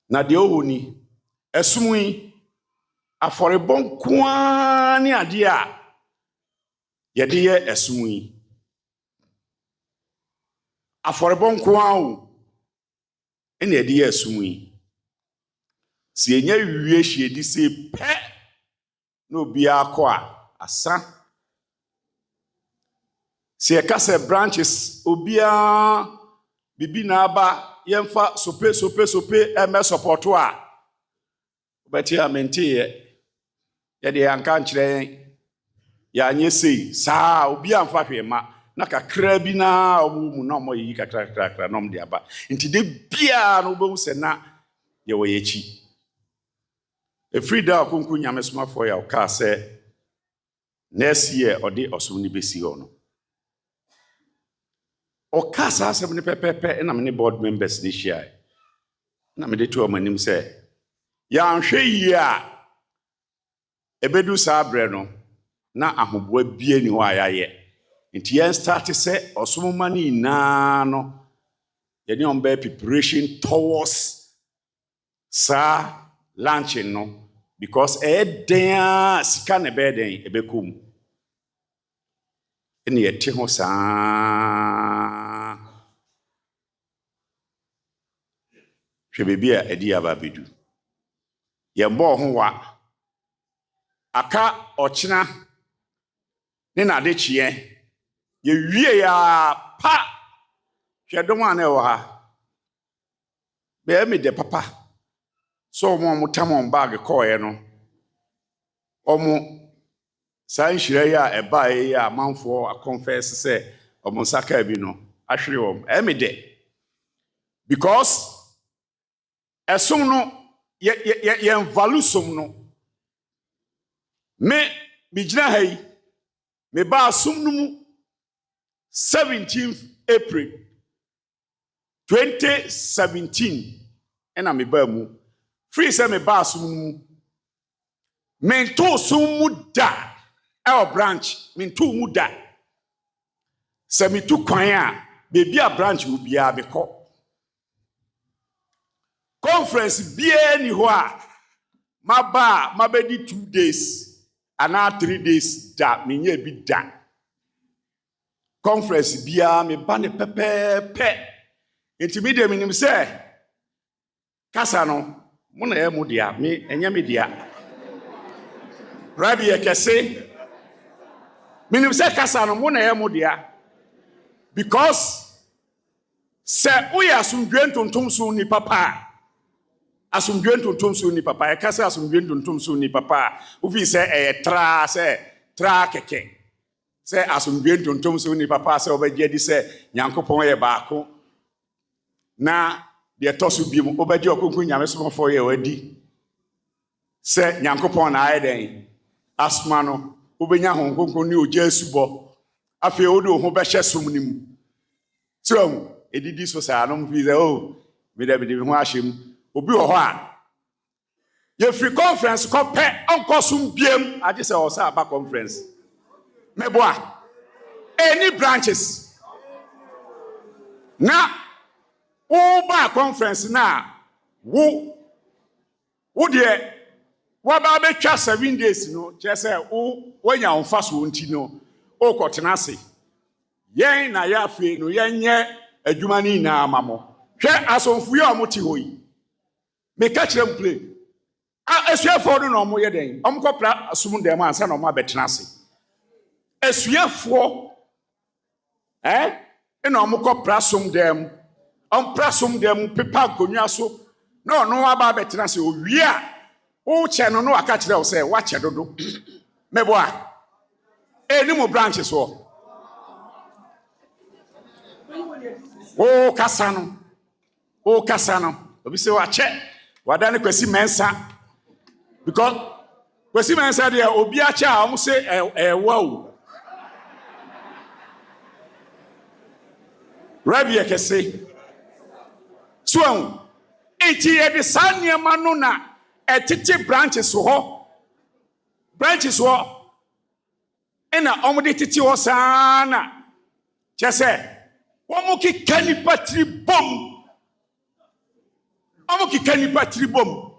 Na de ohuni esumui aforebon kwa ni ade a yede ye esumui. Aforebon kwa o ene yede ye esumui. Si enya wiwe hie di se pe no bia akwa asa. Si ekase branches obia bibi na aba yemfa sope eme supporto a obeti amenti ye de anka nkyere ya anye sei saa obia mfa hwema na kakra bi na omu na omo yi kakra na om de aba nti de bia no obo se na ye wo yechi efrida okunku Nyame somafo ya oka se next year odi osum ni besi ho no. Okasa asem ne pepepe na me board members this year. Na me de to amanim say ya nhwe yi a ebedu sabre no na ahoboa bie ni ho ayaye. Nti yen start say osomoma ni na no ye ni on be preparation towards sa launching no because den sika ne be den ebekom. Eni eti ho saa Shebebia edi ababedu. Yembo ho wa aka ochina ne na de chie ye wie ya pa hwedom ana ewo ha be me de papa so mo tamon bag call ye no omo san hire ya eba ya manfo a confess say omo saka bi no ahwere wom me de because esum no ye value sum no me gina hai me ba sum no mu 17th April 2017 ena me ba mu free say me ba sum mu me to sum mu da e branch me to mu da se me tu kwan a bebi a branch wo bia be ko conference bia ni ho a mabedi 2 days ana 3 days da menye bi da conference bia me ba ne pepepe enti me de minim se kasa no mo na ye mo dia me enye me dia Rabbi ekese minim se kasa no mo na ye mo dia because se uya Asomdwee Ntonton so ni papa Asomdwee Ntonton so ni papa ekase Asomdwee Ntonton so ni papa ufi se tra keke se Asomdwee Ntonton so ni papa se obegye di se Nyankopon ye baako na de toso bi mu obegye okunku Nyame somafo ye wadi se Nyankopon na ayeden asma no obenya honkonko ni oje asubo afi odo ho be hye som nim so edidi so sa no mfi ze me da bi ho ahyem obi wo ho a ye free conference ko pe onko som biem age se o sa ba conference meboa any branches na o ba conference na wo de waba betwa 7 days no chese wonya onfa so nti no o kotena se yen na ya fe no yenye adwuma ni na amamo hwe asomfu ye omoti hoyi me ka kire play esuafo do no mo ye den omkopra asum dem ansa na mo abetena se esuafo ena omkopra asum dem ompra asum dem pepa gonwa so no aba abetena se owie a o che no no aka kire o se wa che dodo meboa eni mo branches wo Oh, Cassano. Oh, Cassano. We say, what check? What done Kwesi Mensa? Because Kwesi Mensa, there, Obiacha, I almost say, wow. Rabbi Ekese. So, enti the sun near Manuna, a titi branches ho. Branches ho. And a omedi titi osana. Just say, Omoki Kani Patri bomb. Omoki Kani Patri bomb.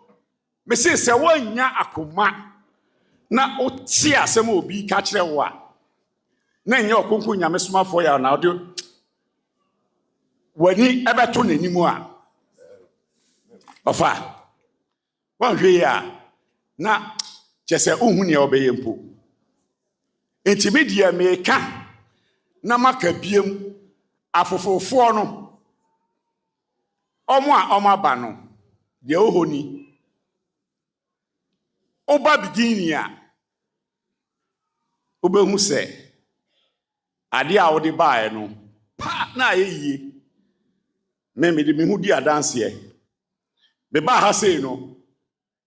Me say, one ya akuma. Na otia semo obi kachre wa. Na nyo kunku nyame Somafo ya na odi. Wani ebeto n'animu a. Ofa. Wan hwe ya na chese ohun ne obeye mpo. Entimedia meka na maka biem afofofo no. Omo a omaba no. De ohoni. Oba bigini a. Obehu se ade a wode baae no. Pa na ayeye. Me de me hu di adanse e. Me ba ha sei no.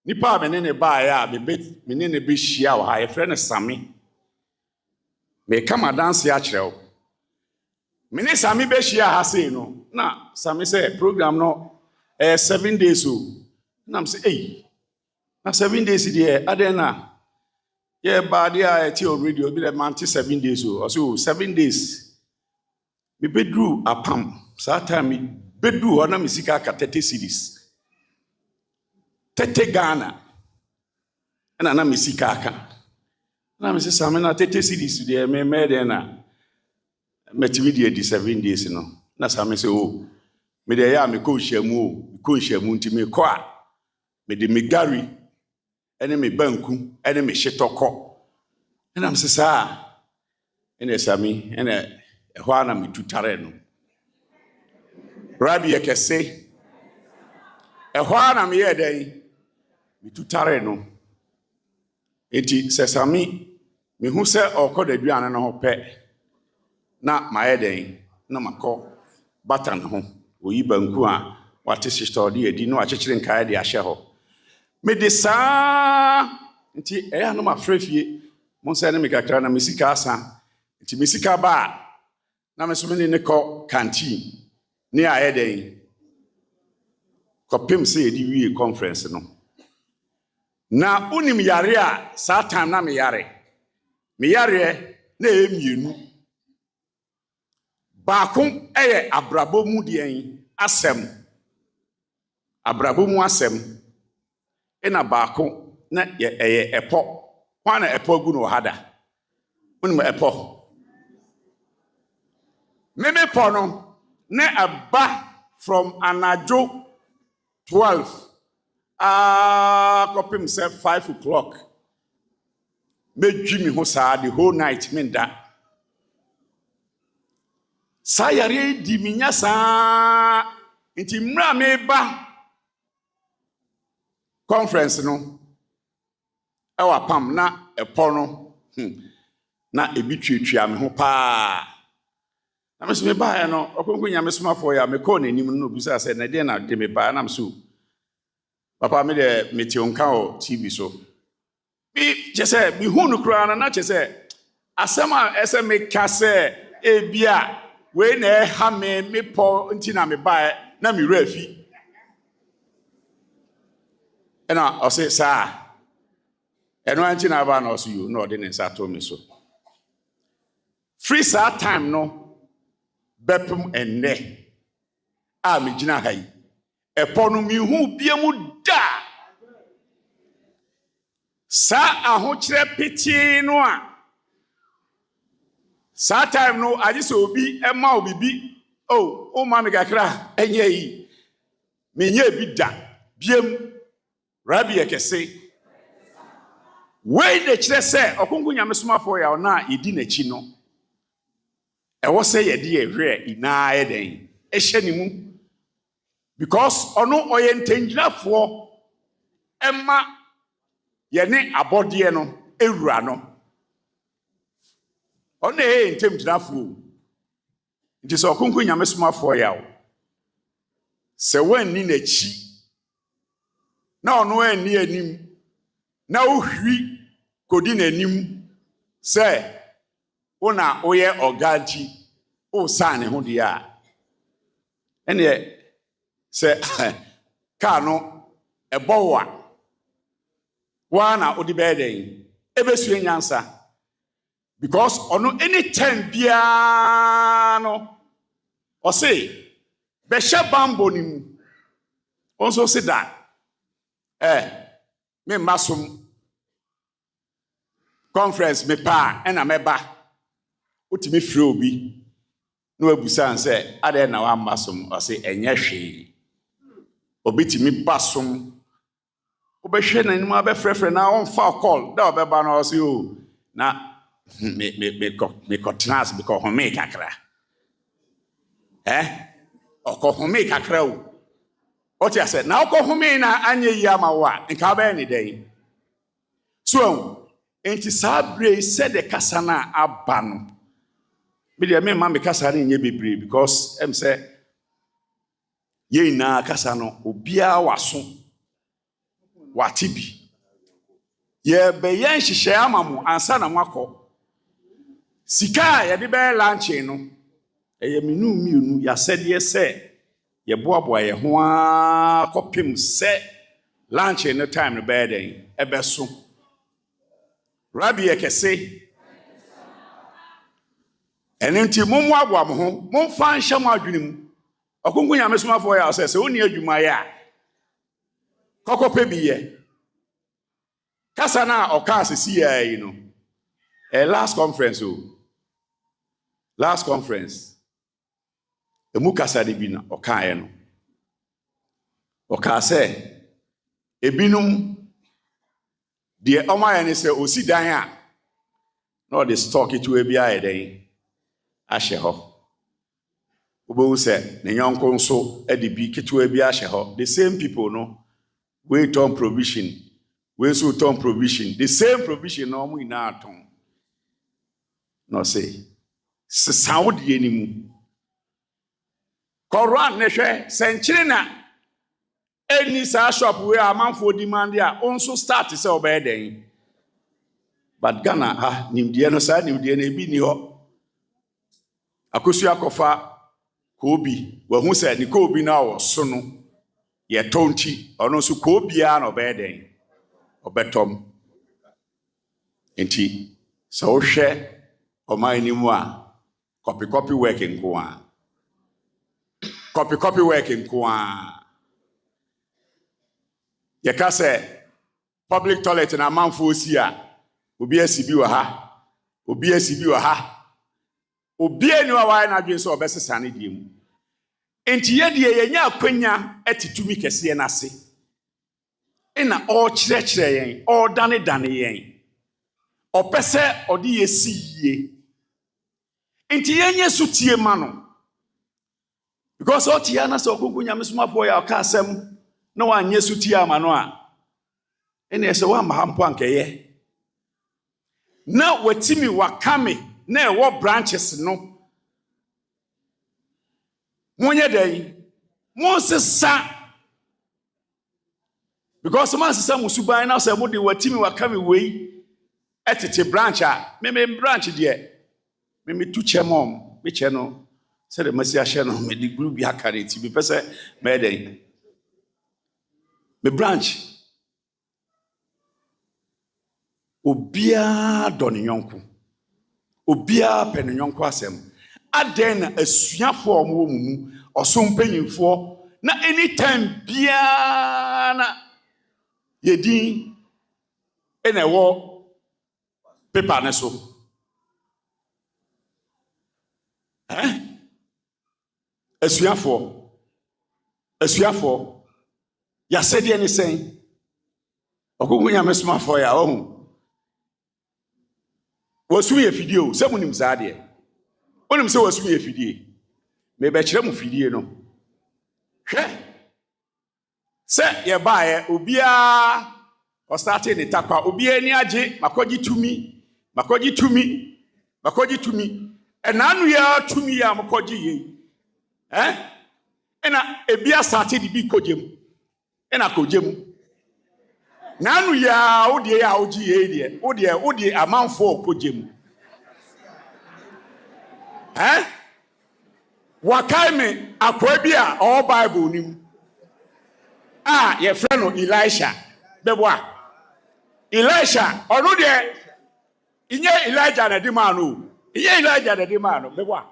Nipa me ne ba ya me ne ne be hia wa ha ye frɛ no Sami. Me kama dance ya kyerɛw. Me ne Sami be hia ha sei no. Na Sami say program no 7 days o. Na me say eh. Na 7 days dey aden na. Ye ba dey a ti on radio bi the man 7 days o. So 7 days. Me bedru apam. Sa time me bedru ho na me sika ka 30 cedis. 30 Ghana. And I me sika aka. Na me say Sami na 30 cedis dey me dey na. Metimi dey 7 days no. Na Sami say oh. Me dey ya me ko hyamu o. Ko hyamu nti me ko a. Me dey me gari. Ene me banku, ene me hyetoko. And I'm say sa. Ene Sami, ene ehwa na me tutare no. Rabbi Ekese. Ehwa na me ye den. Me tutare no. Enti se Sami me hu se okọ da duane no ho pe. Na ma ye den na makọ bata no ho. Oyi banku a wate sister de edi no akyekyere nkae de ahye ho. Me de sa nti eya no ma frefie mo se ne me kakra na me sika asa. Nti me sika ba na me so me ne kọ canteen ne aye den. Kopim se edi wie conference no. Na unim yare a Satan na me yare. Me yare na emienu. Baako eye abrabo mu de en asem. Abrabo mu asem. Ena baako na eye epo. Kwa na epo gu no hada. Unim epo. Meme po no na aba from anajo 12. Copy himself 5 o'clock. Made Jimmy Hosa the whole night, Minda. Sayare di minyasa. Inti mra meba. Conference no. Ewa pam na epono. Na ebitwetwa me ho pa. Na me so me ba ya no. Okonko Nyame Somafo ya me call n'anim no bisa say na de na de me ba na me so. Papa me de metionka o TV so. Bi je say bi hunu kura na che say asema ese me ka say e bia we na ha me po nti na me ba na me rafi. Ena o say sa eno anti na ba na o so you no de ne sa to me so. Free sa time no bepum enne a me gina hai. Epo no mi hu biemu da. Sa ahokyere piti no a. Sa time no aji so obi ema obibi. Oh, o ma me gakra enye yi. Me nye bi da. Biem Rabbi Ekese. We de kire se okonko Nyame Somafo ya na edi na chi no. E wo se ye de ehwe ina eden. Ehye ni mu. Because ono oyentenjinafo emma yene abodie no ewura no ono entemjinafo Nti sɛ ɔkonko Nyame Somafo ya wo. Sɛ wanni n'akyi na ɔno anni anim na wohwi kodi n'anim sɛ wona woyɛ ɔganti o sa ne ho di a ene se ka no ebowa wa na odi beden ebesue nyansa because ono anytime bia no o say be hye bambo ni mu onso se da me masom conference me pa na meba otimi frɛ obi no abusan sɛ ade na wa masom o se enye hwe obitimi basom obehwe na nim abɛfrɛfrɛ na on fa call da obɛba na o se o na me kotnas because home kakra okohome kakra o oti ase na okohome na anye yi ama wa nka ba ni den so enti sabre se de kasa na aba no me de me ma me kasa na nye bebre because em say ye na kasa no obia waso watibi ye be yen hihye amamu ansa na mwakọ sika ye de be lanche no eye minu miunu ya sede se ye boaboa ye ho akopim se lanche no time no be den ebeso rabi ekese enenti mumu aboa mo ho momfa nhye mo adwene mu okunku Nyame Somafo ya se woni adwuma ya kokope biye kasa na oka sisi ya yi no last conference emu kasa de bi na oka ye no oka se ebinum de omaye ne se osi dan a no the stock itu e bia ye den ahye ho obo se ne yonko nso e de bi kitu e bia ahye ho the same people no we turn provision we so turn provision the same provision no mu ina aton no say saudi enimu koran ne hwe senchire na eni sa shop we amanfo demand a onso start say obeden but Ghana nimdie no sa nimdie na ebi ni ho akosu akofa kobi wa hu say ni kobi na wo so no ye tonti ono so kobi a na obeden obetom enti so hwe oman ni mu a copy working ko a copy working ko a ye ka say public toilet na manfo osi a obi asibi wa ha obi asibi wa ha obi eni wa wa na dwen so obesesa ne die mu enti ye die ye nya akwanya atitumi kese na se ina o kyerɛkyerɛ yen o dane yen opese odi yesiye enti yenye sutie ma no because o tia na so okunku Nyame Somafo ya ka asem na wa nye sutie ama no a ina ese wa ma hampo ankeye na watimi wakame na ewo branches no monye dai monsesa because man sesa musuban na so mo de watimi wakame wei etete branch a me branch de me tu chemom me che no se de masi ahye no me di group bi akare ti bi pese me den me branch obia don nyonko obia pe nyonko asem aden na asuafo omo mu osompanyimfo na anytime bia na yedin enewo paper ne so asuafo ya sede ne sen okunku Nyame Somafo ya ohun wasu ye video se munim zaade onim se wasu ye video me be kire mu video no hwe se ye baaye obia o start ni takwa obia ni age makoji tumi ɛnanu ya tumi ya mkɔgye yi ɛna ebia started di bi kɔgye ɛna kɔgye mu nanu ya wodie ya wogye yi wodie amanfo kɔgye mu wakai me akwa bi a all Bible nim ye friend no Elisha beboa Elisha ono de inye Elijah na di man o inye Elijah na di man o beboa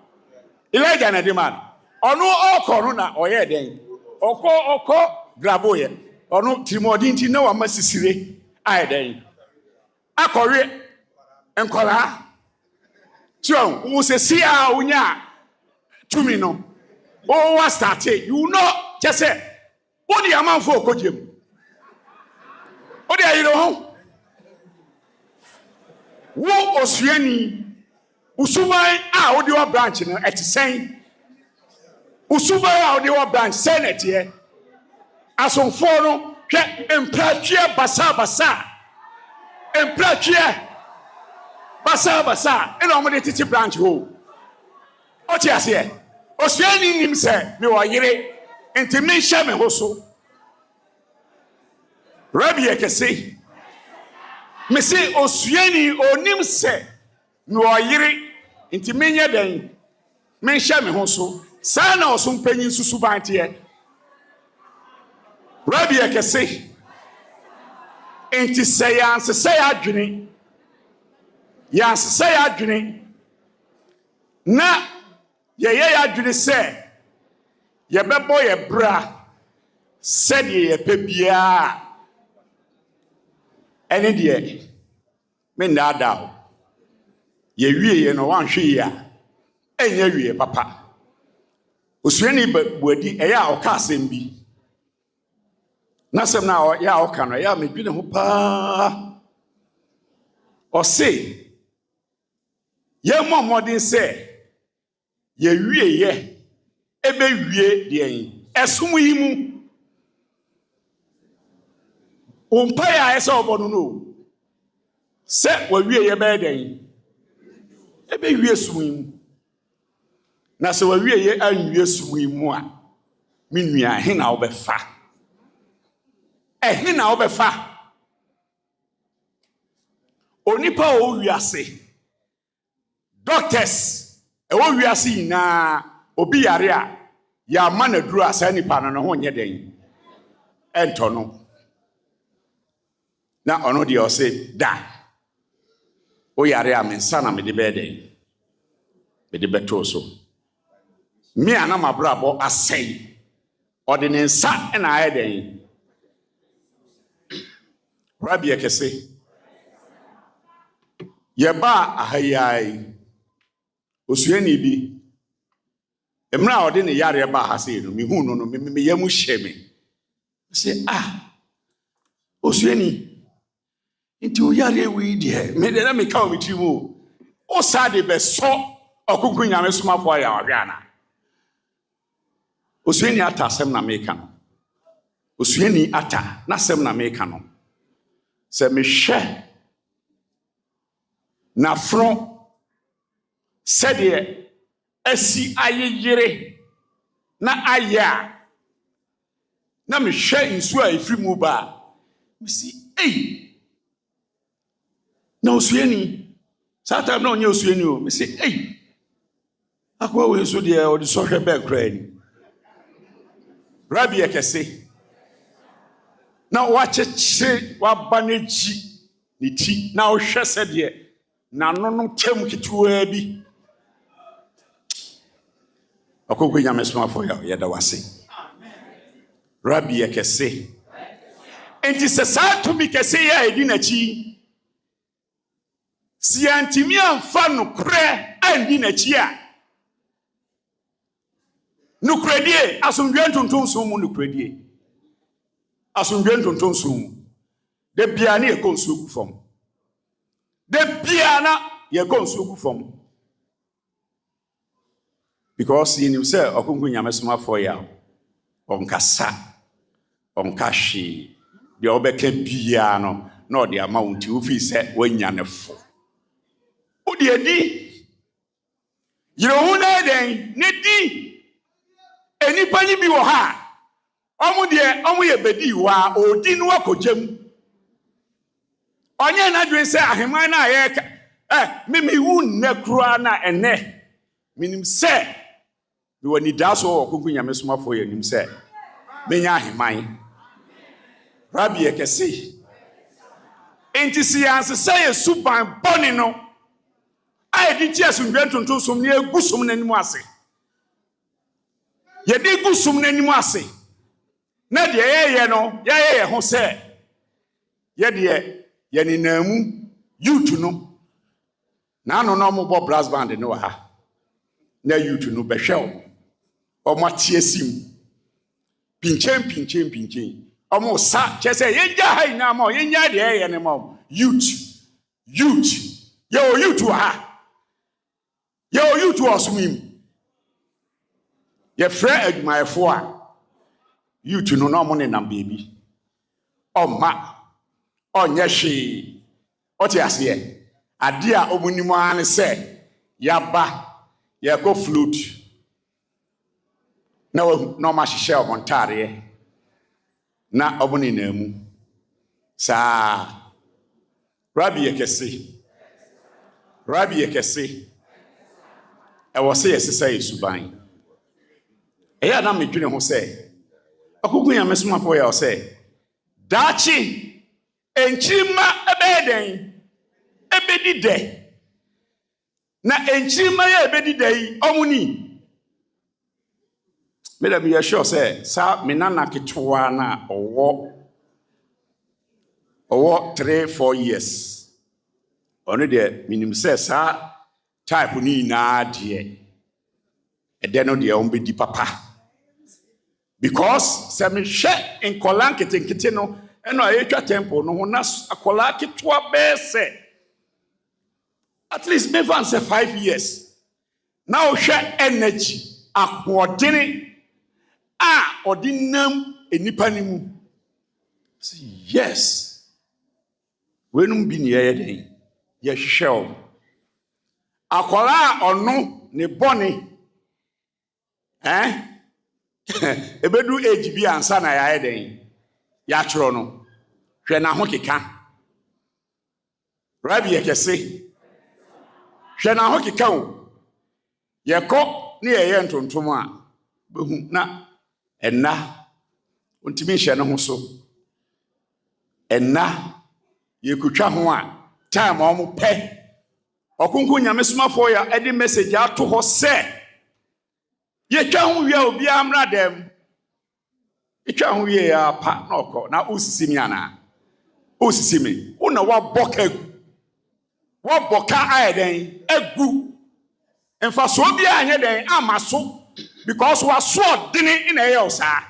Elijah na di man ono okọ na oye den okọ grabo ye ono timodi nti na wa masisire aye den akọwe enkola so wo se sia unya tumi no o wa start you know just say what the amount for kojim o de ayiro ho wo osuani usuban a o de wa branch no etisen usuban a o de wa branch senate ye asomfo no hwe empratwe basa empratwe basa ina o de titi branch ho o ti ase osuani nim se me wo yire enti me hye me ho so Rabbi ekese me se osuani onim se me wo yire enti me nya den me hye me ho so sa na osom panyin susu bante Rabbi ekese enti se ya adwene na ye adwene se ye bebo ye bra said ye pebia ene de me ndada ye wie no wan hwe ya enya wie papa osuani buadi eya oka asem bi na sem na ya oka no ya medwene ho pa o se ye momodin se ye wie ye ebe wie de yin esum yi mu umpa ya ese obono no se wa wie ye be de yin ebe wie sum yi mu na se wa wie ye anwie sum yi mu a menua he na obefa he na obefa onipa o wiase doctors ewo wiase na obi yare a ya manaduru asa nipa no ho nye den ento no na ono de o se da o yare a mensa na me de be den me de beto so me ana mabrabo asai ordinance na aye den Rabbi ekese yeba ahayai osuani bi emra ode ne yare ba ha se no me hu no me yamu hye me se osuani nti o yare wi de me de na me ka o mitirimu o sa de be so okunkun Nyame Somafo ya wadwana osuani ata asem na me ka no osuani ata na asem na me ka no se me hye na front said ye esi ayeyere na aya na me hwe nsu a efri mu ba me si na osuani sata na onye osuani o me si akwa we so de o de so hwe be kra ni Rabbi ekese na wacheche wabaneji ni ti na o hwe said ye na no tem kitwa bi akoko Nyame Somafo ya da wase Rabbi ekese enti se sa to mi kese ya edi na chi si antimi amfa no kre andi na chi a no kredie asomdwee ntonton so mu no kredie asomdwee ntonton so mu de bia na ekonsu gu fom de bia na ekonsu gu fom because you say okunku Nyame Somafo ya onkasa onkashi de obeka bia no na ode ama wonti ofi se wanya ne fo odi edi Yerohuna den ne di enipa ni bi wo ha omu de omu ye bedi wa odi no akogem onye na dwen se aheman na ye mimi wu nne kura na ene minim se mi wani daso okunku Nyame Somafo ye nim se menya aheman Rabbi ekesi enti siyanse se ye suban boni no ai di ti Asomdwee Ntonton som ne egusum n'animu ase ye di gusum n'animu ase na de ye no ye ho se ye de ye ni namu youth no na no mo bo brass band no ha na youth no be hwe o mo tie sim pinchen omo sa chese ye ja ha ina mo ye nya de ye ne mo youth ye o youth ha ye o youth osumim ye frɛ adwumayɛfo a youth no na mo ne nam baby ɔma ɔnyɛ hwee ɔte aseɛ ade a ɔmunimu ane sɛ yaba yɛkɔ float na ɔma hyehyɛ ɔmontareɛ na ɔmo ne namu saa Rabbi yɛkɛse ɛwɔ sɛ yɛsesa yɛ suban ɛyɛ na medwene ho sɛ ɔkunku Nyame Somafo yɛ sɛ daakye enkyirima ɛbɛyɛ den ɛbɛdi dɛ na enkyirima yɛ ɛbɛdi dɛ yi ɔmuni meda bi yɛ sure sɛ saa menana ketewa na ɔwɔ 3-4 years ɔno deɛ minim sɛ saa type ni na deɛ ɛdɛ no deɛ ɔmbɛdi papa because sɛ mehwɛ nkɔla nketenkete no ɛna ɛtwa temple no ho na akɔla ketewa bɛɛ sɛ at least mefa sɛ 5 years na ɔhwɛ energy ahoɔdene a ɔde nam enipa ne mu yes wenum bi ne yɛyɛ den yɛhwehwɛ o akɔla a ɔno ne bɔne ebedu age bi ansa na yɛayɛ den yɛatwerɛ no hwɛ na ho keka Rabbi yɛkɛse hwɛ na ho keka o yɛkɔ ne yɛyɛ ntontom a behu na ɛna ontimi hyɛ ne ho so ɛna yɛkutwa ho a time a ɔmo pɛ ɔkunku Nyame Somafo ya ɛde message ato hɔ sɛ yɛtwa ho wie obi amra dem yɛtwa ho wie ya pa na ɔkɔ na osisi mi ana osisi mi una wabɔ ka ayɛ den egu mfa so obi anyɛ den ama so because waso ɔdene ina ɛyɛ osa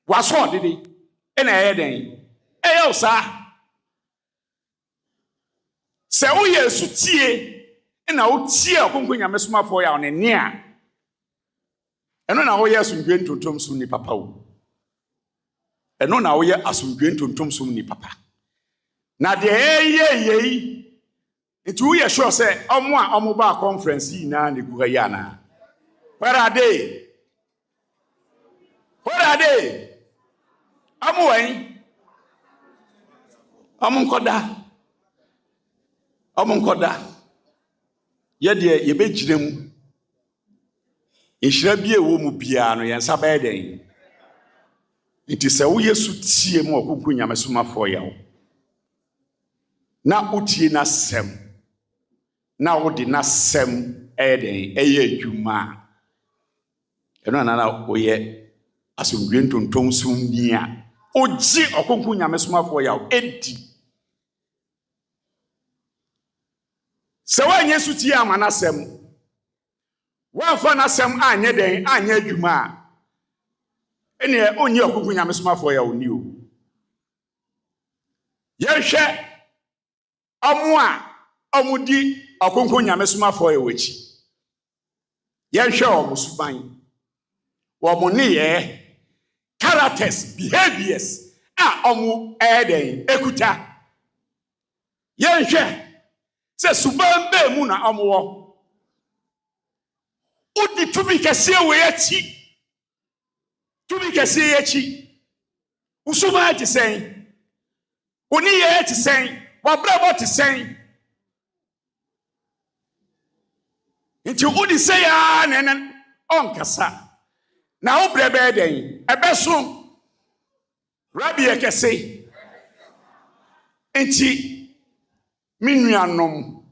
waso ɔdene ina ɛyɛ den ɛyɛ osa sɛ woyɛ sutie ina wotie ɔkunku Nyame Somafo ya ɔne nea ɛno na woyɛ Asomdwee Ntonton som ni papa o ɛno na woyɛ Asomdwee Ntonton som ni papa na de ɛyɛ nti woyɛ sure sɛ ɔmo a ɔmo ba conference yi na ne gu ha yi ana where are they ɔmo wɛn ɔmo nkɔda yɛdeɛ yɛbɛgyina mu nhyira bi ɛwɔ mu biara no yɛnsa bɛyɛ den nti sɛ woyɛ sutie mu ɔkunku Nyame Somafo ya wo na wotie n'asɛm na wode n'asɛm ɛyɛ den ɛyɛ adwuma ɛno na woyɛ Asomdwee Ntonton som ni a ogye ɔkunku Nyame Somafo ya wo edi sɛ woanyɛ sutie ama n'asɛm wɔmfa n'asɛm anyɛ den anyɛ adwuma a ɛnea ɔnyi ɔkunku Nyame Somafo ya wo ni o yɛhwɛ ɔmo a ɔmo di ɔkunku Nyame Somafo ya wɔkyi yɛhwɛ ɔmo suban wɔmo nneyɛɛ characters behaviors a ɔmo ɛyɛ den ekuta yɛhwɛ sɛ suban bɛɛ mu na ɔmo wɔ Udi tumi kɛseɛ wɔ akyi. Tumi kɛseɛ akyi. Usuma te sɛn. Oni yɛ te sɛn. Wabrabɔ te sɛn. Nti udi sɛ ya nenen onkasa. Na wo brɛ bɛɛ dɛn. Ɛbɛso. Rabbi ekɛse. Nti me nuanom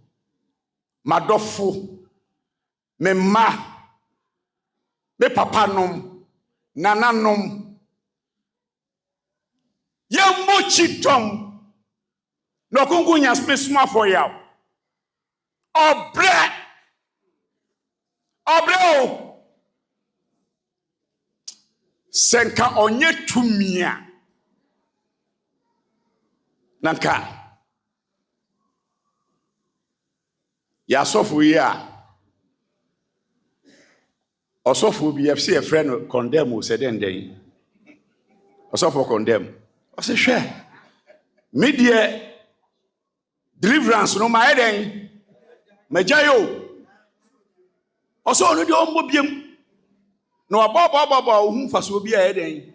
madɔfo me mma me papa nom nananom yɛmmɔ kyitɔm na ɔkonko nyaspe Somafo yaw ɔbrɛ o sɛ nka ɔnyɛ tumi a na nka yɛasɔfo yi a ɔsɔfo bi yɛfsɛ yɛfrɛ no condemn sɛ dɛndɛn ɔsɔfo condemn ɔsɛ hwɛ me deɛ deliverance no ma ɛdɛn magya yo ɔsɛ ɔno deɛ ɔmmɔ biam na wabɔbɔbɔbɔ ohu mfasoɔ bi a ɛdɛn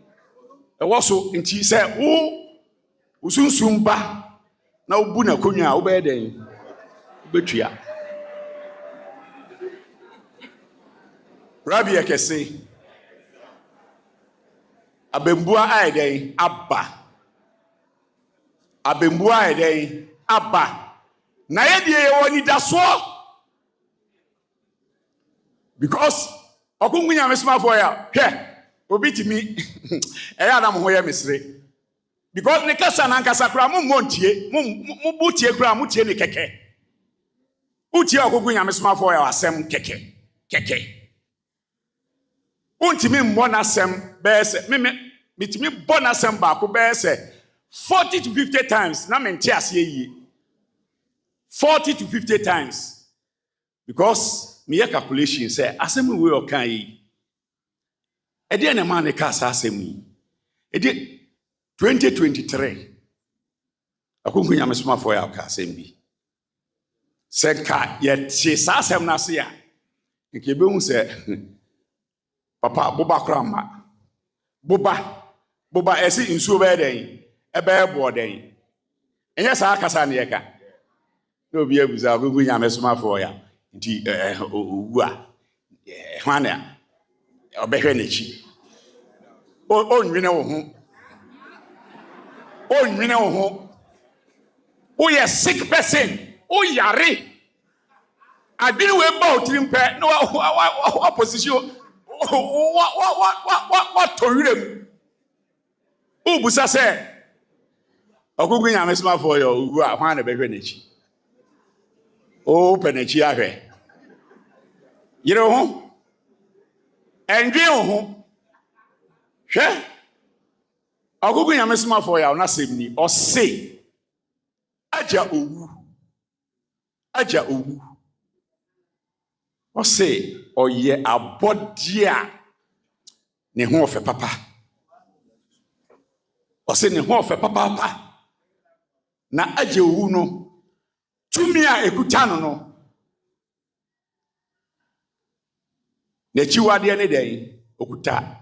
ɛwɔ so nti sɛ wo sunsum ba na wobu na konwa a wobɛyɛ dɛn wobɛtua Rabbi ekɛse abembua a ɛdɛn aba abembua a ɛdɛn aba na yɛdeɛ yɛwɔ nidasoɔ because ɔkonko Nyame Somafo ya hwɛ obi timi ɛyɛ adam ho yɛ mesere because ne kasa na nkasa kura mo montie mo butie kura mo tie ne kɛkɛ utie ɔkonko Nyame Somafo ya asɛm kɛkɛ untimi mbɔ n'asɛm bɛyɛ sɛ mitimi bɔ n'asɛm baako bɛyɛ sɛ 40 to 50 times na mente aseɛ yie 40 to 50 times because meyɛ calculation sɛ asɛm we ɔka yi ɛdeɛ na ma ne ka saa asɛm yi ɛdeɛ 2023 ɔkonko Nyame Somafo ya ɔka asɛm bi sɛ nka yɛte saa asɛm no ase a nke yɛbɛhu sɛ papa boba krama boba esi nsuo bɛyɛ dɛn ɛbɛyɛ boɔ dɛn ɛnyɛ saa kasa ne yɛka na obi abusa ɔkonko Nyame Somafo ya nti owu a hwane a ɔbɛhwɛ n'akyi onwene wo ho woyɛ sick person woyare adwene wei ba otirim pɛ na wa position what to read? Oh, Busa said, ɔkonko Nyame Somafo ya owu a hwan na bɛhwɛ n'akyi open n'akyi ahwɛ yere ho ɛndwen wo ho hwɛ ɔkonko Nyame Somafo ya na sɛm ni ɔse agya owu ɔse ɔyɛ abɔdeɛ a ne ho ɔfɛ papa ɔse ne ho ɔfɛ papa na agya owu no tumi a ekuta no n'akyiwadeɛ ne dɛn okuta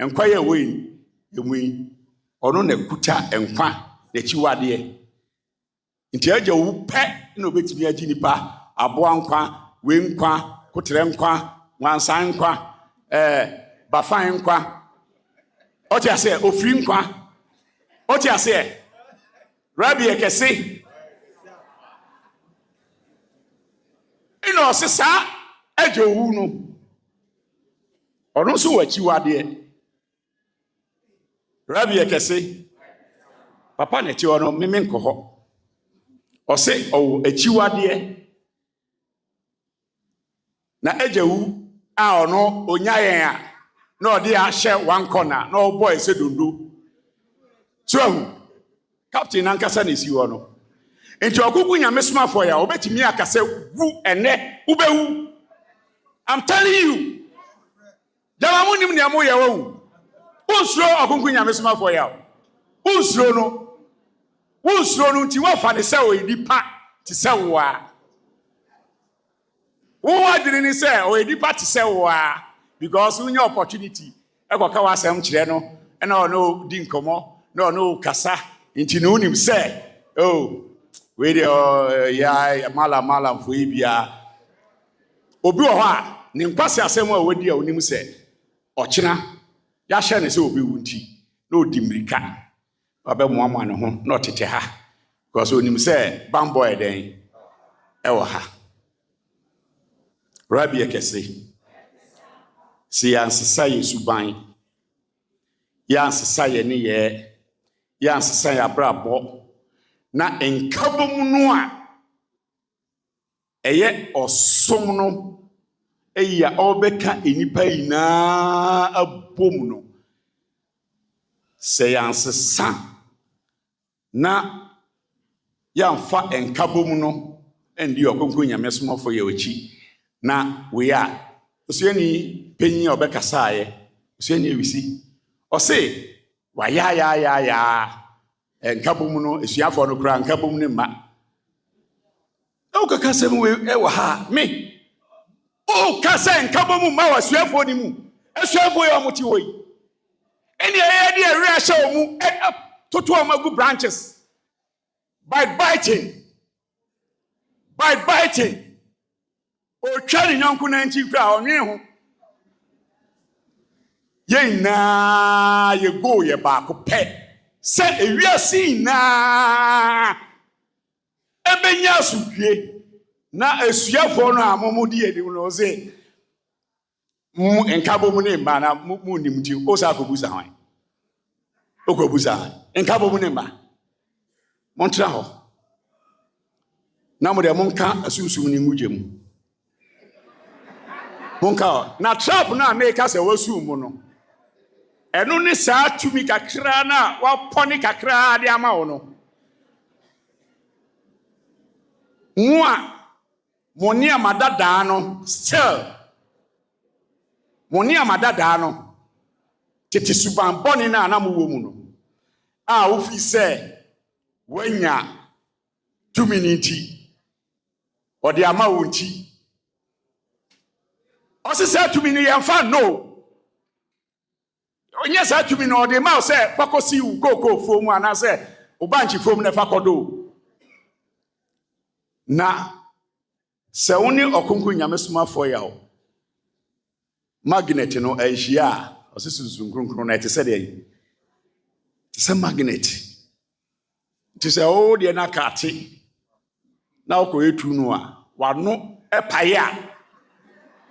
nkwa yɛ wei emu yi ɔno na ekuta nkwa n'akyiwadeɛ nti agya owu pɛ na obetumi agye nipa aboa nkwa we nkwa kotere nkwa wansan nkwa bafan nkwa ɔte ase ofiri nkwa ɔte ase Rabbi ekɛse ina ɔsesa agya owu no ɔno nso wɔ akyiwadeɛ Rabbi ekɛse papa na akyi hɔ no meme nkɔ hɔ ɔse ɔwɔ akyiwadeɛ na agya wu a ɔno onya yɛn a na ɔde ahyɛ one corner na ɔbɔ ɛsɛ dondo so ahu captain nankasa na esi hɔ no nti ɔkonko Nyame Somafo ya obetumi akasa wu ɛnɛ ubewu I'm telling you jama munim ne amo yɛ wo unsuro ɔkonko Nyame Somafo ya unsuro no nti wo fa ne sɛ o nipa ti sɛ wo a Who are doing this? Or a party say, because we your opportunity. I got our Sam Chireno, and no Dinkomo, no Casa, into him say, oh, wait, ya, mala, Fuibia. Obiwa, Nimpasi Asemo, with you, Nim say, Ochina, Yashan is Obi Wunti, no Dimrika, Abe Mwamano, not it ha, because when him say, Bamboy then, Ewaha. Rabbi Ekese, si yansesa ye suban, yansesa ye ne ye, yansesa ye abrabọ, na enkabom no a eye osom no eya obeka enipa ina abom no se yansesa na yamfa enkabom no endi okonko Nyame Somafo ye ochi na we are osuani penyin obekasa ye osuani ewisi ose wa ya enkabom no esuafo no kra enkabom ne ma o kaka sem we e wa ha me o kasa enkabom ma wa suafo ni mu esuafo ye omoti wo yi eni ye de ere ahye omu toto amagu branches by biting o twari nyanku na nti kra onwe ho ye na ye go ye ba ko pe se ewiase na ebenya asudwe na esuafo no amomodi edi no ze mu enkabo mu ne mba na mu nimti o sa kobusa han o kobusa enkabo mu ne mba montra ho na mo de monka asusum ni ngugem monka na trap na make us wasu mu no enu ni saa tumi kakra na wa poni kakra de ama wo no mua moni amadada no still moni amadada no tete suban boni na mo wo mu no a wo fi se wanya tumi ni nti ode ama wo nti osi se tumi ni yemfa no onye sa tumi no ode ma se fakosi u koko fomu ana se obanchi fomu ne fakodo na se woni okonko Nyame Somafo ya o magnet no ahia osi sunsunkronkron na etese de se magnet tise o de na kate na okoyetu no a wano epaya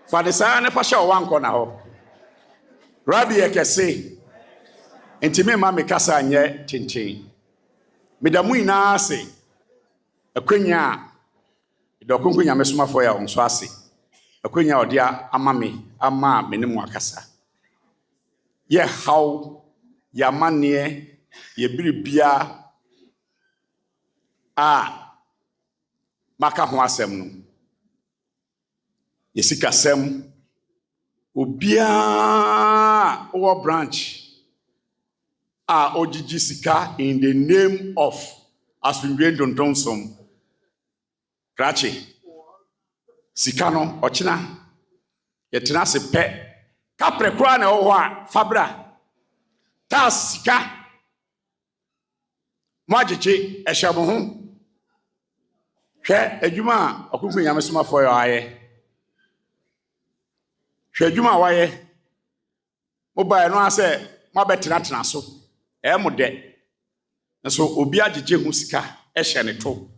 fadesa ne pasha wanko na ho Rabbi Ekese entime ma mekasa anye tintin medamu ina ase akwanya dokonko Nyame Somafo ya onso ase akwanya odia amame ama menemu akasa ye haw ya mane ye biribia maka ho asem no ye sikasem obia our branch ojiji sika in the name of Asomdwee Ntonton krachi sika no ochina yetena se pe kapre kura na wo a fabra ta sika majiji ehyamu ho hwe adwuma okunku Nyame Somafo ya aye hwe adwuma waye mobile no ase mabetena so mode so obi agege hu sika ehye ne to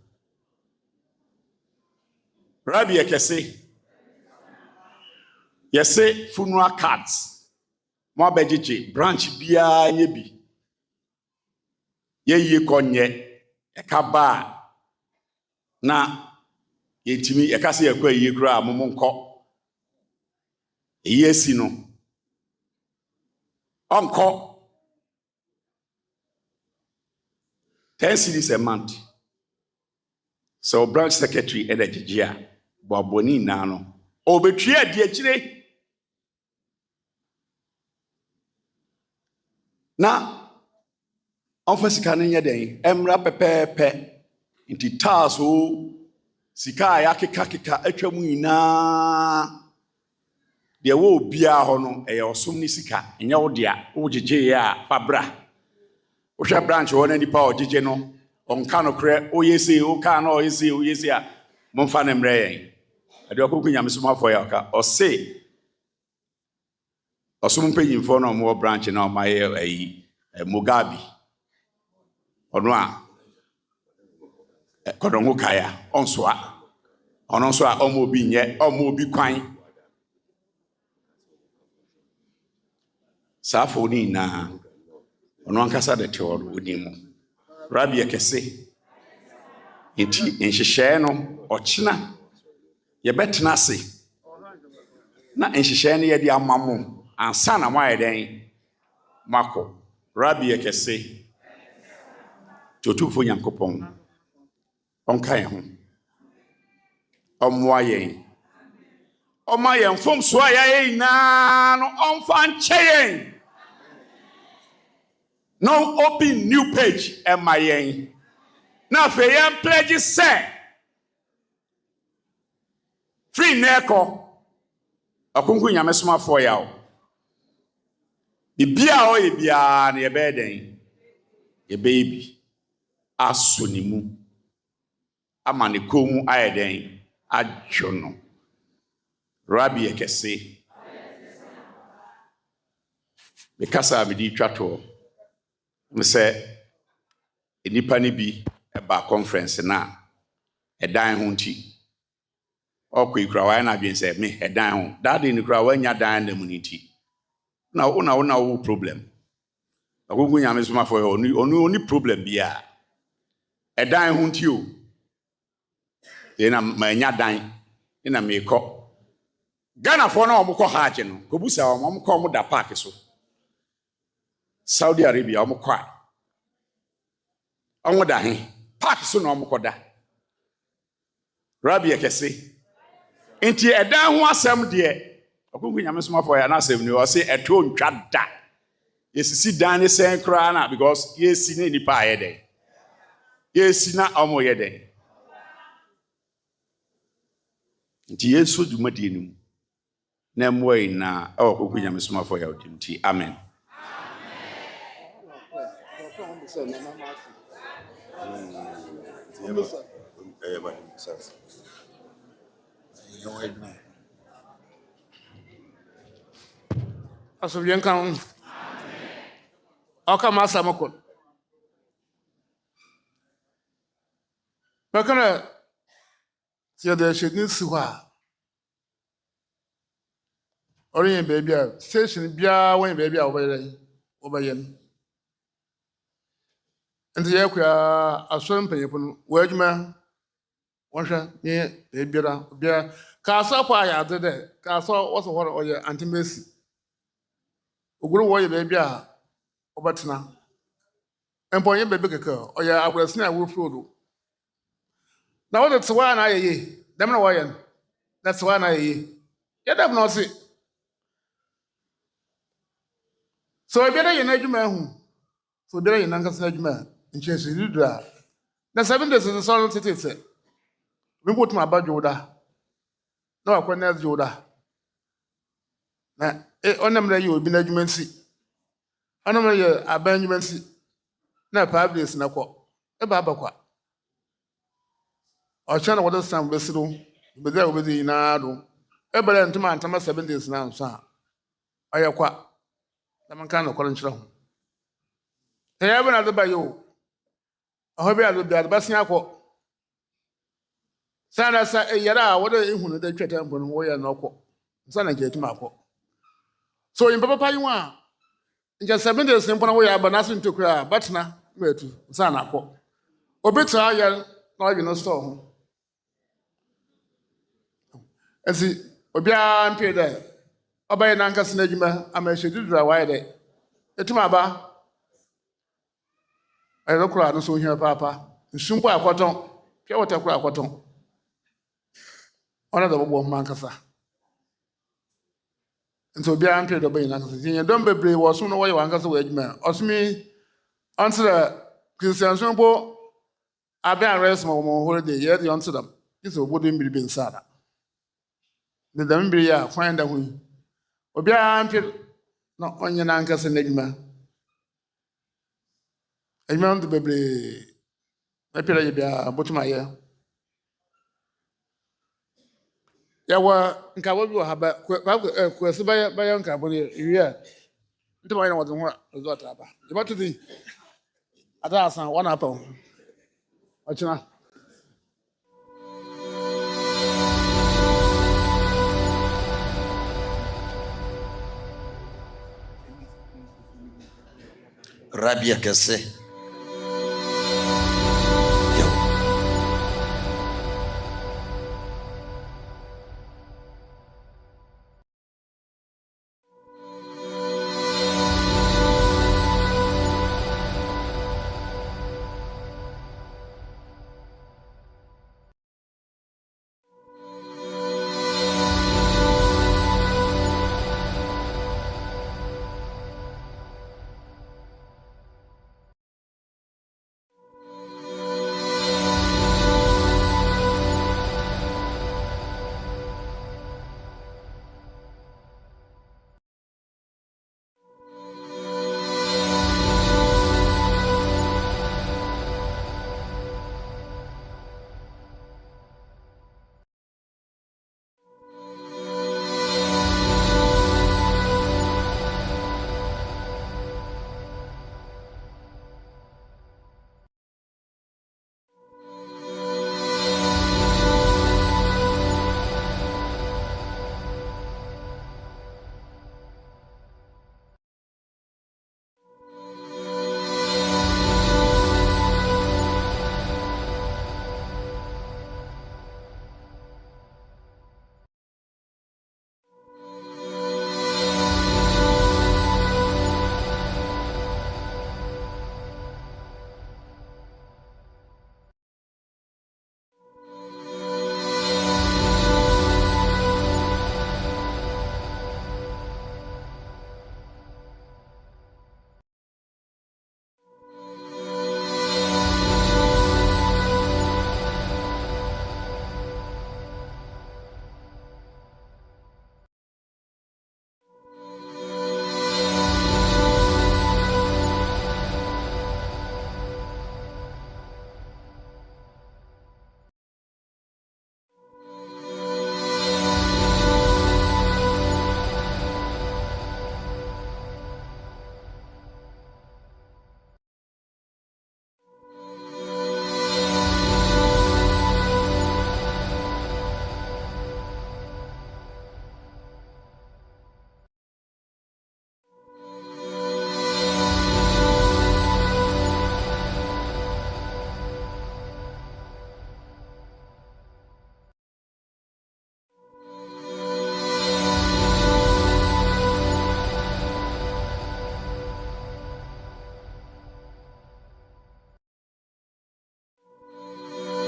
Rabbi Ekese yese funeral cards mo abegege branch bia ye bi ye konye ekaba na yetimi ekase yakwa ye kura momonko eyesi no onko 10 cedis a month so branch secretary edegea boboni na no obetue adi akire na onfa sika no nye den emra pepepe nti taso sika ya keka atwa mu nyinaa de wo bia ho no osom ni sika enya wo dia wo gege ya fabra wo hwa branch wo na nipa o gege no onka no kre o yesi o ka no o yesi a momfa ne mre yen ade okoku Nyame Somafo ya ka o se osom mpanyimfo no mo branch na o maye Mugabe ono a kodongo kaya onso a ono nso a omo obi nye omo obi kwan safo ni na ono ankasa de teor odimu Rabbi ekese enti nhyehyɛ no ɔkyena yɛbɛtena ase na nhyehyɛ no yɛde amamo ansa na mo ayɛden mako Rabbi ekese totufo Nyankopɔn onka yɛn ho ɔmmoa yɛn ɔma yɛn fom so a yɛyɛ nyinaa no ɔmfa nkyɛ yɛn no open new page ɛma yɛn na afei yɛn pledge sɛ free nɛɛkɔ ɔkonko Nyame Somafo Yawoh bibia o yɛbia na yɛbɛyɛ den yɛbɛyɛ bi aso ne mu ama ne komu ayɛ den adwo no Rabbi ekese bekasa bidi twato me sɛ enipa ne bi eba conference na ɛdan ho nti ɔkɔ ikura wa na bi sɛ me ɛdan ho dade ni kura wa nya dan na mu nti na wo problem agogo Nyame Somafo oni problem bia ɛdan ho nti o na ma nya dan na me kɔ Ghana for na omukọ haje no kobusa omukọ omu da park so Saudi Arabia omukọ omu da he park so na omukọ da Rabbi ekese enti edan ho asem de akonko Nyame Somafo ya na asem ni o se eto ntwa da yesisi dan ne sen kra na because yesi ne nipa ayede yesi na omo yede enti yeso dwumadi enu na mwoi na akonko Nyame Somafo ya odimti amen Asomdwee kan aka masa makon makana tia da shedin siwa Oriyen baby a station bia when baby a obayen and the yakwa asompa yepon wadwuma wonhwa ne ebiara bia ka so kwa ya de ka so wo so hore oye antimesi oguru wo ye baby a obatena empo ye baby keke oye akwasina a wo frodo na wo de twa na ye dem na wo ye na twa na ye dem na o so ebiara ye na adwuma hu so ebiara ye na nkasa adwuma nchese ridra na 7 days is all tete we put my bajoda na akwana joda na onamra ye obi na adwuma nsi onamra ye aban adwuma nsi na public na kɔ eba abakwa o chana wodo sam besiro beze obezi na do ebere ntuma antama 7 days na nso a ayakwa na manka no kɔre nkyerɛ ho ya bana de bayo ahobi alo bi adbasia akɔ sana sa yara a wodo ehunu de tweta mbɔ no wo ya na ɔkɔ sana nje tuma akɔ so yin papa yi wa nje 7 days mbɔ na wo ya ba na so ntokura batna metu sana akɔ obetra ya na ɔyi no store ho ezi obi a mpe de ọbẹ̀ na nkasi n'adwuma ama ehyedidura wayɛ dɛ etum aba ɛyɛ kora no so ohia paapa nsumpo akɔtɔn pia wɔtɛ kora akɔtɔn ɔna dɛ bɔbɔ mma nkasa nti obiara mpere dɛ ɔbɛyi n'ankasa nti yɛn dɔm bebree wɔ ɔsom no wɔyɛ wɔn ankasa wɔ adwuma ɔsomi ɔnte dɛ kristian so mpo abɛn arɛs ma wɔn holiday yɛ de ɔnte dɛm This will be in Sada. The Dambria find a way. Obia until not on your uncle's enigma. I remember the baby. I feel like you're about my ear. Yawoh, Nkabobi have a question by Uncle Bonnie. Yeah. The one was what about. What to do? At last, one apple. What's your Rabia kɛse